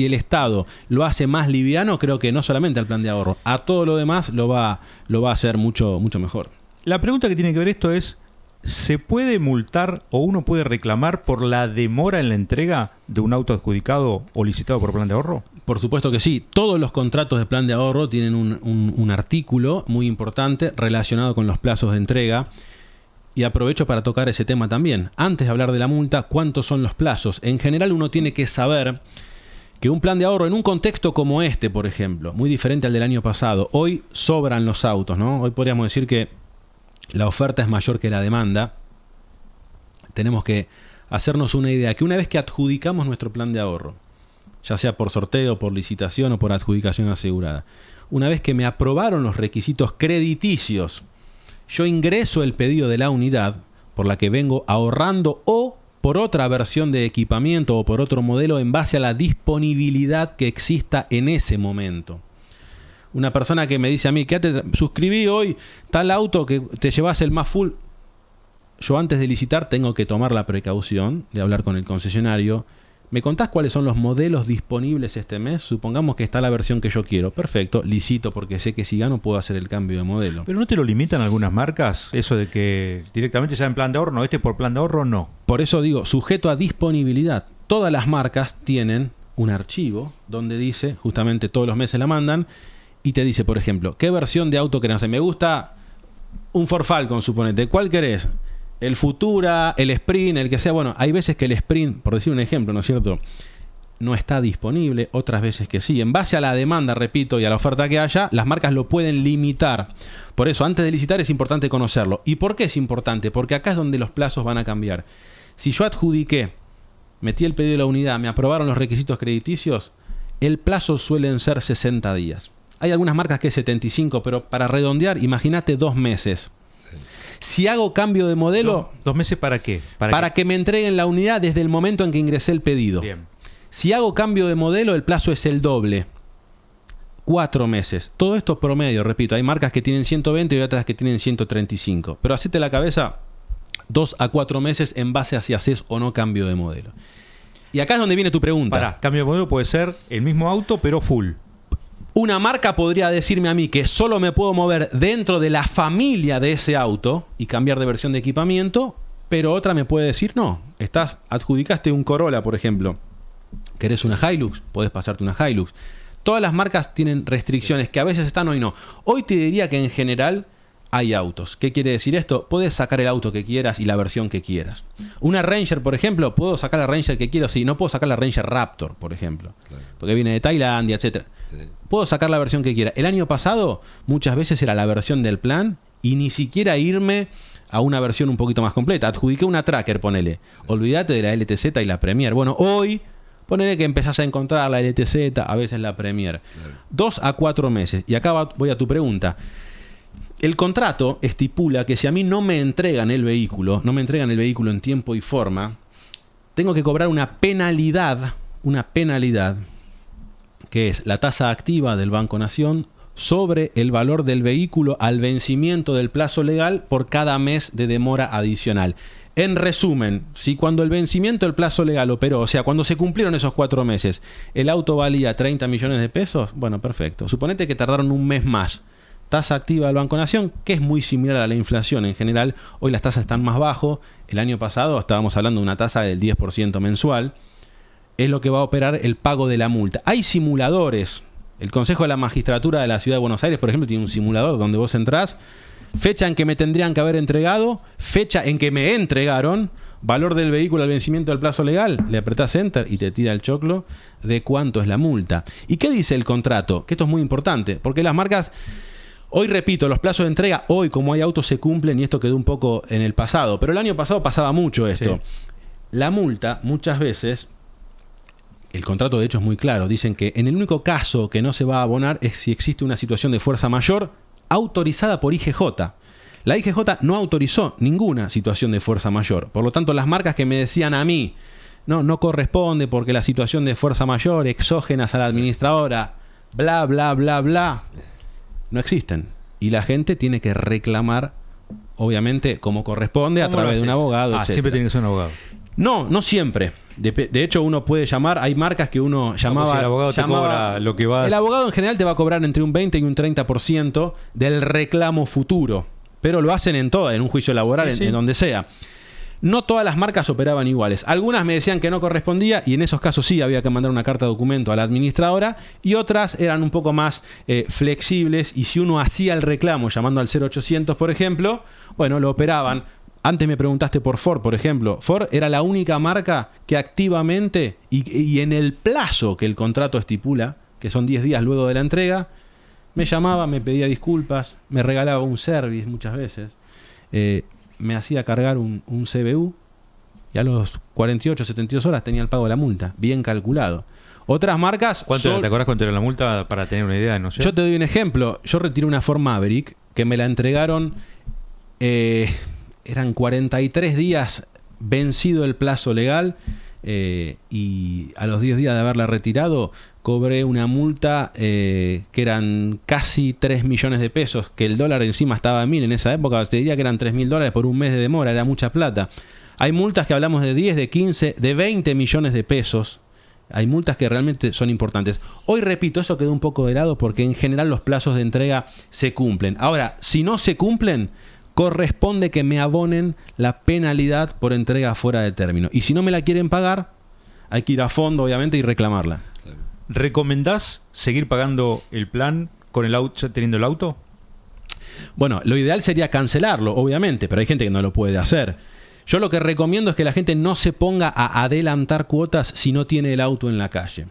el Estado lo hace más liviano, creo que no solamente al plan de ahorro, a todo lo demás lo va a hacer mucho mejor. La pregunta que tiene que ver esto es: ¿se puede multar o uno puede reclamar por la demora en la entrega de un auto adjudicado o licitado por plan de ahorro? Por supuesto que sí. Todos los contratos de plan de ahorro tienen un artículo muy importante relacionado con los plazos de entrega. Y aprovecho para tocar ese tema también. Antes de hablar de la multa, ¿cuántos son los plazos? En general uno tiene que saber que un plan de ahorro en un contexto como este, por ejemplo, muy diferente al del año pasado, hoy sobran los autos, ¿no? Hoy podríamos decir que la oferta es mayor que la demanda. Tenemos que hacernos una idea que una vez que adjudicamos nuestro plan de ahorro, ya sea por sorteo, por licitación o por adjudicación asegurada, una vez que me aprobaron los requisitos crediticios, yo ingreso el pedido de la unidad por la que vengo ahorrando o por otra versión de equipamiento o por otro modelo en base a la disponibilidad que exista en ese momento. Una persona que me dice a mí: ¿qué te suscribí hoy tal auto que te llevas el más full? Yo antes de licitar tengo que tomar la precaución de hablar con el concesionario. ¿Me contás cuáles son los modelos disponibles este mes? Supongamos que está la versión que yo quiero. Perfecto, licito porque sé que si gano puedo hacer el cambio de modelo. ¿Pero no te lo limitan algunas marcas? Eso de que directamente ya en plan de ahorro, no, por plan de ahorro, no. Por eso digo, sujeto a disponibilidad. Todas las marcas tienen un archivo donde dice, justamente todos los meses la mandan, y te dice, por ejemplo, ¿qué versión de auto querés? Me gusta un Ford Falcon, suponete. ¿Cuál querés? El Futura, el Sprint, el que sea. Bueno, hay veces que el Sprint, por decir un ejemplo, ¿no es cierto?, no está disponible, otras veces que sí. En base a la demanda, repito, y a la oferta que haya, las marcas lo pueden limitar. Por eso, antes de licitar es importante conocerlo. ¿Y por qué es importante? Porque acá es donde los plazos van a cambiar. Si yo adjudiqué, metí el pedido de la unidad, me aprobaron los requisitos crediticios, el plazo suelen ser 60 días. Hay algunas marcas que es 75, pero para redondear, imagínate 2 meses. Si hago cambio de modelo... ¿2 meses para qué? Para que me entreguen la unidad desde el momento en que ingresé el pedido. Bien. Si hago cambio de modelo, el plazo es el doble. 4 meses. Todo esto promedio, repito. Hay marcas que tienen 120 y otras que tienen 135. Pero hacete la cabeza 2 a 4 meses en base a si haces o no cambio de modelo. Y acá es donde viene tu pregunta. Cambio de modelo puede ser el mismo auto, pero full. Una marca podría decirme a mí que solo me puedo mover dentro de la familia de ese auto y cambiar de versión de equipamiento, pero otra me puede decir no. Adjudicaste un Corolla, por ejemplo. ¿Querés una Hilux? Podés pasarte una Hilux. Todas las marcas tienen restricciones que a veces están, hoy no. Hoy te diría que en general hay autos. ¿Qué quiere decir esto? Puedes sacar el auto que quieras y la versión que quieras. Una Ranger, por ejemplo, ¿puedo sacar la Ranger que quiero? Sí, no puedo sacar la Ranger Raptor, por ejemplo. Claro. Porque viene de Tailandia, etc. Sí. Puedo sacar la versión que quiera. El año pasado muchas veces era la versión del plan y ni siquiera irme a una versión un poquito más completa. Adjudiqué una Tracker, ponele. Sí. Olvídate de la LTZ y la Premier. Bueno, hoy ponele que empezás a encontrar la LTZ, a veces la Premier. Claro. 2 a 4 meses. Y acá voy a tu pregunta. El contrato estipula que si a mí no me entregan el vehículo, en tiempo y forma, tengo que cobrar una penalidad, que es la tasa activa del Banco Nación sobre el valor del vehículo al vencimiento del plazo legal por cada mes de demora adicional. En resumen, si cuando el vencimiento del plazo legal operó, o sea, cuando se cumplieron esos 4 meses, el auto valía 30 millones de pesos, bueno, perfecto. Suponete que tardaron un mes más. Tasa activa del Banco Nación, que es muy similar a la inflación en general. Hoy las tasas están más bajo. El año pasado estábamos hablando de una tasa del 10% mensual. Es lo que va a operar el pago de la multa. Hay simuladores. El Consejo de la Magistratura de la Ciudad de Buenos Aires, por ejemplo, tiene un simulador donde vos entrás, fecha en que me tendrían que haber entregado, fecha en que me entregaron, valor del vehículo al vencimiento del plazo legal, le apretás Enter y te tira el choclo de cuánto es la multa. ¿Y qué dice el contrato? Que esto es muy importante, porque las marcas, hoy repito, los plazos de entrega, hoy como hay autos se cumplen y esto quedó un poco en el pasado, pero el año pasado pasaba mucho esto. Sí. La multa muchas veces... El contrato de hecho es muy claro. Dicen que en el único caso que no se va a abonar es si existe una situación de fuerza mayor autorizada por IGJ. La IGJ no autorizó ninguna situación de fuerza mayor. Por lo tanto, las marcas que me decían a mí, no corresponde porque la situación de fuerza mayor, exógenas a la administradora, bla, bla, bla, bla, no existen. Y la gente tiene que reclamar, obviamente, como corresponde, a través de un abogado, etc. Siempre tiene que ser un abogado. No siempre. De hecho, uno puede llamar, hay marcas que uno llamaba... Si el abogado te cobra lo que vas... El abogado en general te va a cobrar entre un 20 y un 30% del reclamo futuro. Pero lo hacen en un juicio laboral, en donde sea. No todas las marcas operaban iguales. Algunas me decían que no correspondía y en esos casos sí había que mandar una carta de documento a la administradora, y otras eran un poco más flexibles, y si uno hacía el reclamo llamando al 0800, por ejemplo, bueno, lo operaban. Antes me preguntaste por Ford, por ejemplo. Ford era la única marca que activamente y en el plazo que el contrato estipula, que son 10 días luego de la entrega, me llamaba, me pedía disculpas, me regalaba un service muchas veces, me hacía cargar un CBU y a los 48, 72 horas tenía el pago de la multa, bien calculado. Otras marcas... ¿Te acordás cuánto era la multa para tener una idea? No sé. Yo te doy un ejemplo. Yo retiré una Ford Maverick que me la entregaron... eran 43 días vencido el plazo legal, y a los 10 días de haberla retirado cobré una multa que eran casi 3 millones de pesos, que el dólar encima estaba a 1000 en esa época. Te diría que eran 3.000 dólares por un mes de demora, era mucha plata. Hay multas que hablamos de 10, de 15, de 20 millones de pesos. Hay multas que realmente son importantes. Hoy, repito, eso quedó un poco de lado porque en general los plazos de entrega se cumplen. Ahora, si no se cumplen, corresponde que me abonen la penalidad por entrega fuera de término. Y si no me la quieren pagar, hay que ir a fondo, obviamente, y reclamarla. ¿Recomendás seguir pagando el plan con el auto, teniendo el auto? Bueno, lo ideal sería cancelarlo, obviamente, pero hay gente que no lo puede hacer. Yo lo que recomiendo es que la gente no se ponga a adelantar cuotas si no tiene el auto en la calle.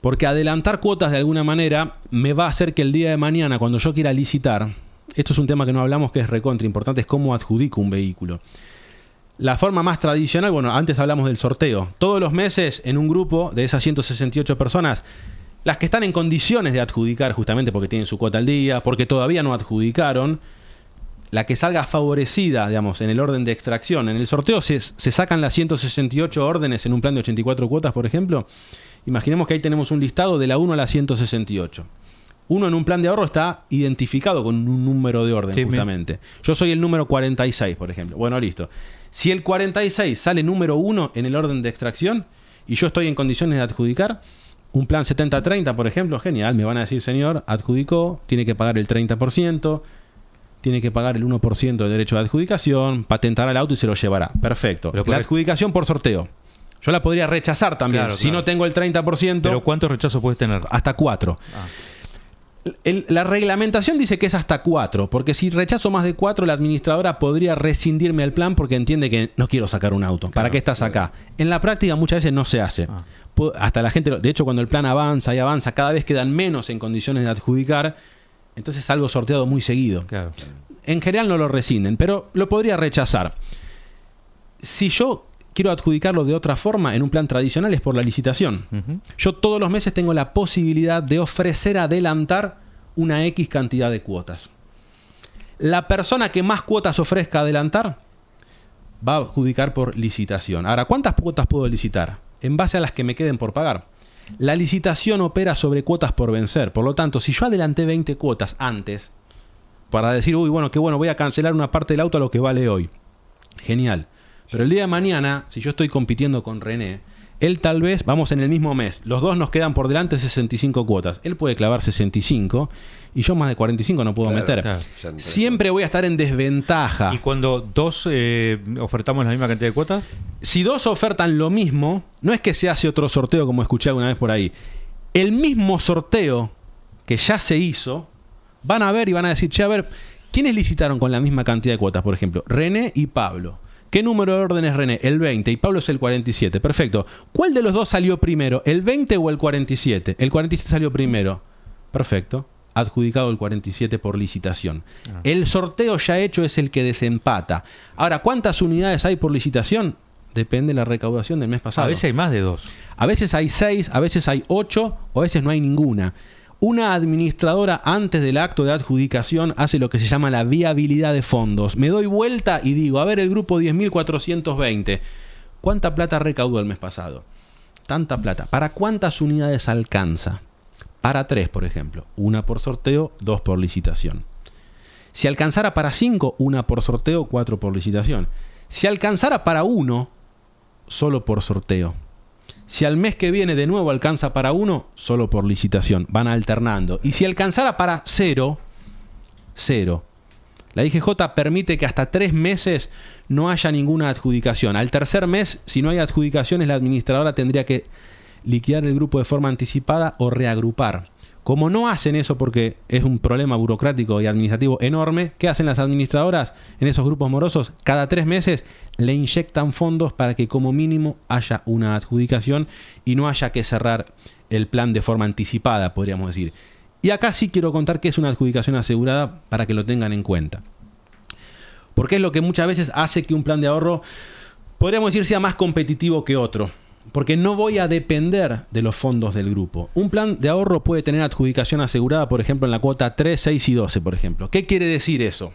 Porque adelantar cuotas de alguna manera me va a hacer que el día de mañana, cuando yo quiera licitar... Esto es un tema que no hablamos, que es recontra importante, es cómo adjudico un vehículo. La forma más tradicional, bueno, antes hablamos del sorteo. Todos los meses en un grupo de esas 168 personas, las que están en condiciones de adjudicar justamente porque tienen su cuota al día, porque todavía no adjudicaron, la que salga favorecida, digamos, en el orden de extracción. En el sorteo se sacan las 168 órdenes en un plan de 84 cuotas, por ejemplo. Imaginemos que ahí tenemos un listado de la 1 a la 168. Uno en un plan de ahorro está identificado con un número de orden, justamente. Yo soy el número 46, por ejemplo. Bueno, listo. Si el 46 sale número 1 en el orden de extracción y yo estoy en condiciones de adjudicar, un plan 70-30, por ejemplo, genial. Me van a decir, señor, adjudicó, tiene que pagar el 30%, tiene que pagar el 1% de derecho de adjudicación, patentará el auto y se lo llevará. Perfecto. La adjudicación por sorteo. Yo la podría rechazar también, si no tengo el 30%. ¿Pero cuántos rechazos puedes tener? Hasta 4. La reglamentación dice que es hasta 4, porque si rechazo más de 4, la administradora podría rescindirme el plan porque entiende que no quiero sacar un auto. ¿Para qué estás acá? En la práctica muchas veces no se hace. Hasta la gente, de hecho, cuando el plan avanza y avanza, cada vez quedan menos en condiciones de adjudicar, entonces es algo sorteado muy seguido. En general no lo rescinden, pero lo podría rechazar. Si yo quiero adjudicarlo de otra forma, en un plan tradicional, es por la licitación. Yo todos los meses tengo la posibilidad de ofrecer adelantar una X cantidad de cuotas. La persona que más cuotas ofrezca adelantar va a adjudicar por licitación. Ahora, ¿cuántas cuotas puedo licitar? En base a las que me queden por pagar. La licitación opera sobre cuotas por vencer. Por lo tanto, si yo adelanté 20 cuotas antes, para decir, uy, bueno, qué bueno, voy a cancelar una parte del auto a lo que vale hoy. Genial. Pero el día de mañana, si yo estoy compitiendo con René, él tal vez, vamos en el mismo mes, los dos nos quedan por delante 65 cuotas. Él puede clavar 65 y yo más de 45 no puedo meter. Claro. Siempre voy a estar en desventaja. ¿Y cuando dos ofertamos la misma cantidad de cuotas? Si dos ofertan lo mismo, no es que se hace otro sorteo como escuché alguna vez por ahí. El mismo sorteo que ya se hizo, van a ver y van a decir, che, a ver, ¿quiénes licitaron con la misma cantidad de cuotas, por ejemplo? René y Pablo. ¿Qué número de orden es René? El 20 y Pablo es el 47. Perfecto. ¿Cuál de los dos salió primero? ¿El 20 o el 47? El 47 salió primero. Perfecto. Adjudicado el 47 por licitación. El sorteo ya hecho es el que desempata. Ahora, ¿cuántas unidades hay por licitación? Depende de la recaudación del mes pasado. A veces hay más de 2. A veces hay 6, a veces hay 8 o a veces no hay ninguna. Una administradora antes del acto de adjudicación hace lo que se llama la viabilidad de fondos. Me doy vuelta y digo, a ver, el grupo 10.420, ¿cuánta plata recaudó el mes pasado? Tanta plata. ¿Para cuántas unidades alcanza? Para 3, por ejemplo. 1 por sorteo, 2 por licitación. Si alcanzara para 5, 1 por sorteo, 4 por licitación. Si alcanzara para 1, solo por sorteo. Si al mes que viene de nuevo alcanza para 1, solo por licitación. Van alternando. Y si alcanzara para 0, 0. La IGJ permite que hasta 3 meses no haya ninguna adjudicación. Al tercer mes, si no hay adjudicaciones, la administradora tendría que liquidar el grupo de forma anticipada o reagrupar. Como no hacen eso porque es un problema burocrático y administrativo enorme, ¿qué hacen las administradoras en esos grupos morosos? Cada 3 meses le inyectan fondos para que como mínimo haya una adjudicación y no haya que cerrar el plan de forma anticipada, podríamos decir. Y acá sí quiero contar qué es una adjudicación asegurada para que lo tengan en cuenta. Porque es lo que muchas veces hace que un plan de ahorro, podríamos decir, sea más competitivo que otro. Porque no voy a depender de los fondos del grupo. Un plan de ahorro puede tener adjudicación asegurada, por ejemplo, en la cuota 3, 6 y 12, por ejemplo. ¿Qué quiere decir eso?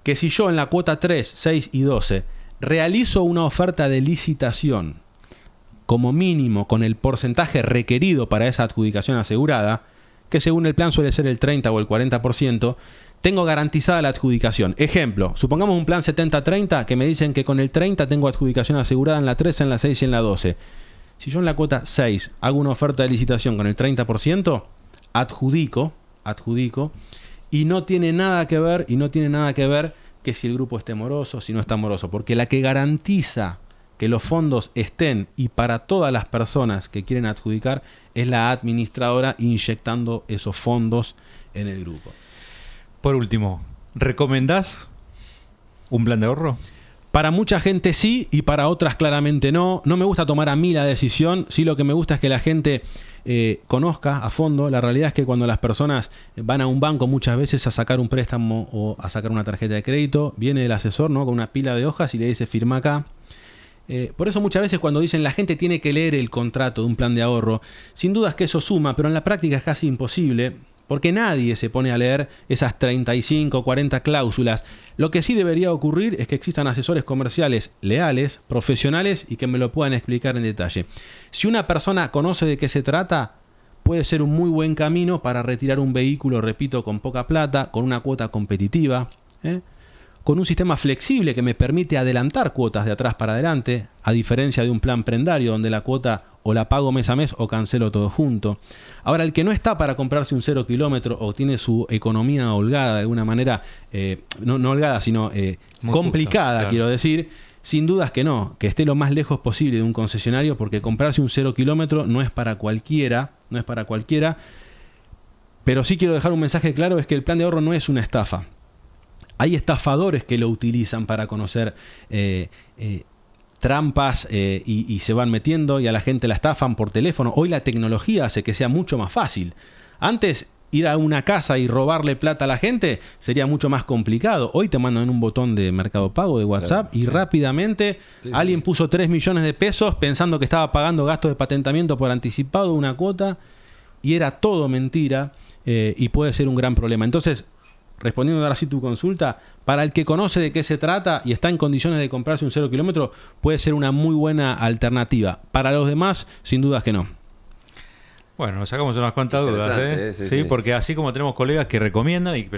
Que si yo en la cuota 3, 6 y 12 realizo una oferta de licitación, como mínimo con el porcentaje requerido para esa adjudicación asegurada, que según el plan suele ser el 30 o el 40%, tengo garantizada la adjudicación. Ejemplo, supongamos un plan 70-30 que me dicen que con el 30 tengo adjudicación asegurada en la 3, en la 6 y en la 12. Si yo en la cuota 6 hago una oferta de licitación con el 30%, adjudico y no tiene nada que ver que si el grupo esté moroso, si no está moroso, porque la que garantiza que los fondos estén y para todas las personas que quieren adjudicar es la administradora inyectando esos fondos en el grupo. Por último, ¿recomendás un plan de ahorro? Para mucha gente sí y para otras claramente no. No me gusta tomar a mí la decisión. Sí, lo que me gusta es que la gente conozca a fondo. La realidad es que cuando las personas van a un banco muchas veces a sacar un préstamo o a sacar una tarjeta de crédito, viene el asesor, ¿no?, con una pila de hojas y le dice firma acá. Por eso muchas veces cuando dicen la gente tiene que leer el contrato de un plan de ahorro, sin dudas que eso suma, pero en la práctica es casi imposible. Porque nadie se pone a leer esas 35 o 40 cláusulas. Lo que sí debería ocurrir es que existan asesores comerciales leales, profesionales y que me lo puedan explicar en detalle. Si una persona conoce de qué se trata, puede ser un muy buen camino para retirar un vehículo, repito, con poca plata, con una cuota competitiva, con un sistema flexible que me permite adelantar cuotas de atrás para adelante, a diferencia de un plan prendario donde la cuota o la pago mes a mes o cancelo todo junto. Ahora, el que no está para comprarse un 0 kilómetro o tiene su economía holgada de alguna manera, no holgada, sino complicada, justo, claro. Quiero decir, sin dudas que no, que esté lo más lejos posible de un concesionario, porque comprarse un 0 kilómetro no es para cualquiera, pero sí quiero dejar un mensaje claro, es que el plan de ahorro no es una estafa. Hay estafadores que lo utilizan para conocer trampas y se van metiendo y a la gente la estafan por teléfono. Hoy la tecnología hace que sea mucho más fácil. Antes, ir a una casa y robarle plata a la gente sería mucho más complicado. Hoy te mandan un botón de Mercado Pago, de WhatsApp, claro, y rápidamente alguien puso 3 millones de pesos pensando que estaba pagando gastos de patentamiento por anticipado, una cuota, y era todo mentira y puede ser un gran problema. Entonces, respondiendo ahora sí tu consulta, para el que conoce de qué se trata y está en condiciones de comprarse un 0 kilómetro, puede ser una muy buena alternativa. Para los demás, sin dudas que no. Bueno, nos sacamos unas cuantas dudas, Interesante, Sí, sí. porque así como tenemos colegas que recomiendan y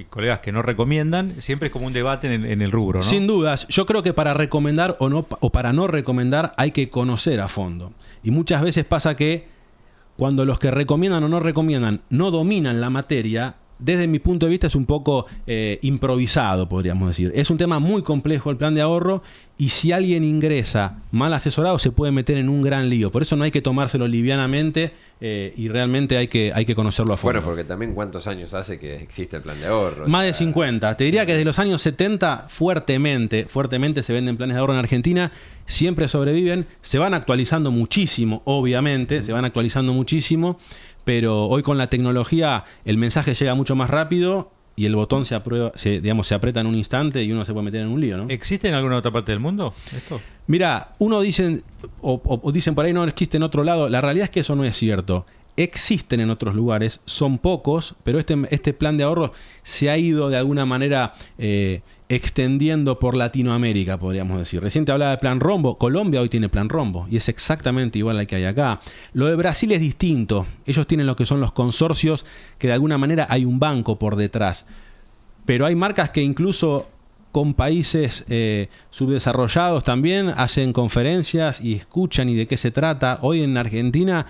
colegas que no recomiendan, siempre es como un debate en el rubro, ¿no? Sin dudas, yo creo que para recomendar o para no recomendar hay que conocer a fondo. Y muchas veces pasa que cuando los que recomiendan o no recomiendan no dominan la materia, desde mi punto de vista es un poco improvisado, podríamos decir. Es un tema muy complejo el plan de ahorro y si alguien ingresa mal asesorado se puede meter en un gran lío. Por eso no hay que tomárselo livianamente y realmente hay que conocerlo a fondo. Bueno, porque también cuántos años hace que existe el plan de ahorro. Más de 50. Te diría que desde los años 70 fuertemente se venden planes de ahorro en Argentina. Siempre sobreviven. Se van actualizando muchísimo, obviamente. Se van actualizando muchísimo. Pero hoy con la tecnología el mensaje llega mucho más rápido y el botón se aprieta en un instante y uno se puede meter en un lío, ¿no? ¿Existe en alguna otra parte del mundo esto? Mira, uno dicen o dicen por ahí no existe en otro lado. La realidad es que eso no es cierto. Existen en otros lugares, son pocos, pero este plan de ahorro se ha ido de alguna manera extendiendo por Latinoamérica, podríamos decir. Recién te hablaba de plan rombo. Colombia hoy tiene plan rombo y es exactamente igual al que hay acá. Lo de Brasil es distinto. Ellos tienen lo que son los consorcios, que de alguna manera hay un banco por detrás. Pero hay marcas que incluso con países subdesarrollados también hacen conferencias y escuchan y de qué se trata. Hoy en Argentina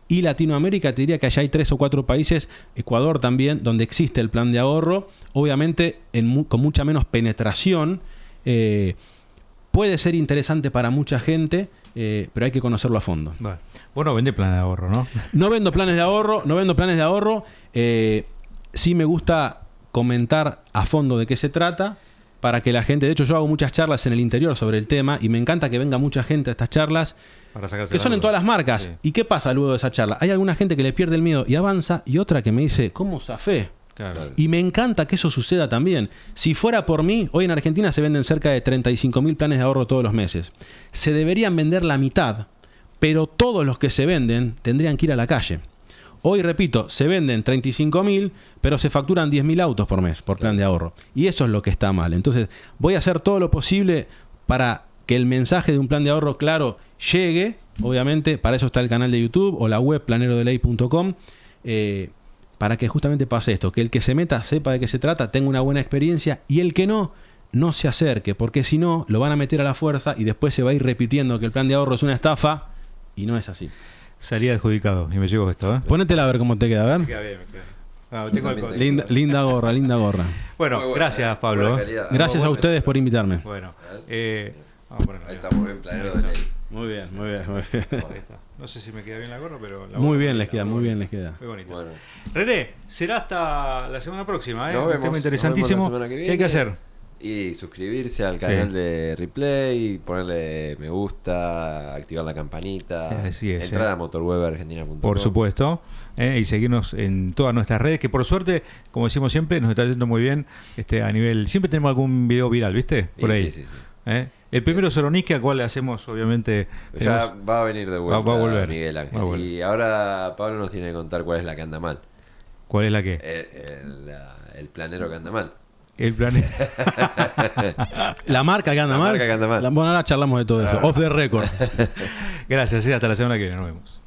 y Latinoamérica te diría que allá hay 3 o 4 países, Ecuador también, donde existe el plan de ahorro, obviamente con mucha menos penetración. Puede ser interesante para mucha gente, pero hay que conocerlo a fondo. Bueno, vos no vendés plan de ahorro, ¿no? No vendo planes de ahorro. Sí me gusta comentar a fondo de qué se trata, para que la gente, de hecho yo hago muchas charlas en el interior sobre el tema y me encanta que venga mucha gente a estas charlas que son en todas las marcas. Sí. ¿Y qué pasa luego de esa charla? Hay alguna gente que le pierde el miedo y avanza y otra que me dice, ¿cómo zafé? Claro. Y me encanta que eso suceda también. Si fuera por mí, hoy en Argentina se venden cerca de 35.000 planes de ahorro todos los meses. Se deberían vender la mitad, pero todos los que se venden tendrían que ir a la calle. Hoy, repito, se venden 35.000, pero se facturan 10.000 autos por mes, por plan de ahorro. Y eso es lo que está mal. Entonces, voy a hacer todo lo posible para que el mensaje de un plan de ahorro claro llegue. Obviamente, para eso está el canal de YouTube o la web planerodeley.com, para que justamente pase esto, que el que se meta sepa de qué se trata, tenga una buena experiencia, y el que no se acerque, porque si no, lo van a meter a la fuerza y después se va a ir repitiendo que el plan de ahorro es una estafa, y no es así. Salí adjudicado y me llegó esto, ¿eh? Ponétela a ver cómo te queda, a ver. Me queda bien. Tengo Linda gorra. Bueno, gracias, Pablo. Gracias a ustedes por invitarme. Bueno, vamos a ponerlo. Ahí estamos en Planero de Ley. Muy bien. Ahí está. No sé si me queda bien la gorra, pero... Muy bien les queda. Muy bonita. Bueno. René, será hasta la semana próxima, ¿eh? Nos vemos, un tema interesantísimo. nos vemos la semana que viene. ¿Qué hay que hacer? Y suscribirse al canal de Replay, ponerle me gusta, activar la campanita, Así es, entrar a motorwebargentina.com. Por supuesto, y seguirnos en todas nuestras redes, que por suerte, como decimos siempre, nos está yendo muy bien a nivel... Siempre tenemos algún video viral, ¿viste? Por ahí. Sí. El primero Soronisque, al cual le hacemos, obviamente... Ya va a venir de vuelta va a volver. Miguel Ángel. Y ahora Pablo nos tiene que contar cuál es la que anda mal. ¿Cuál es la que? El planero que anda mal. El planeta. La marca que anda mal. Bueno, ahora charlamos de todo eso. Off the record. Gracias, hasta la semana que viene. Nos vemos.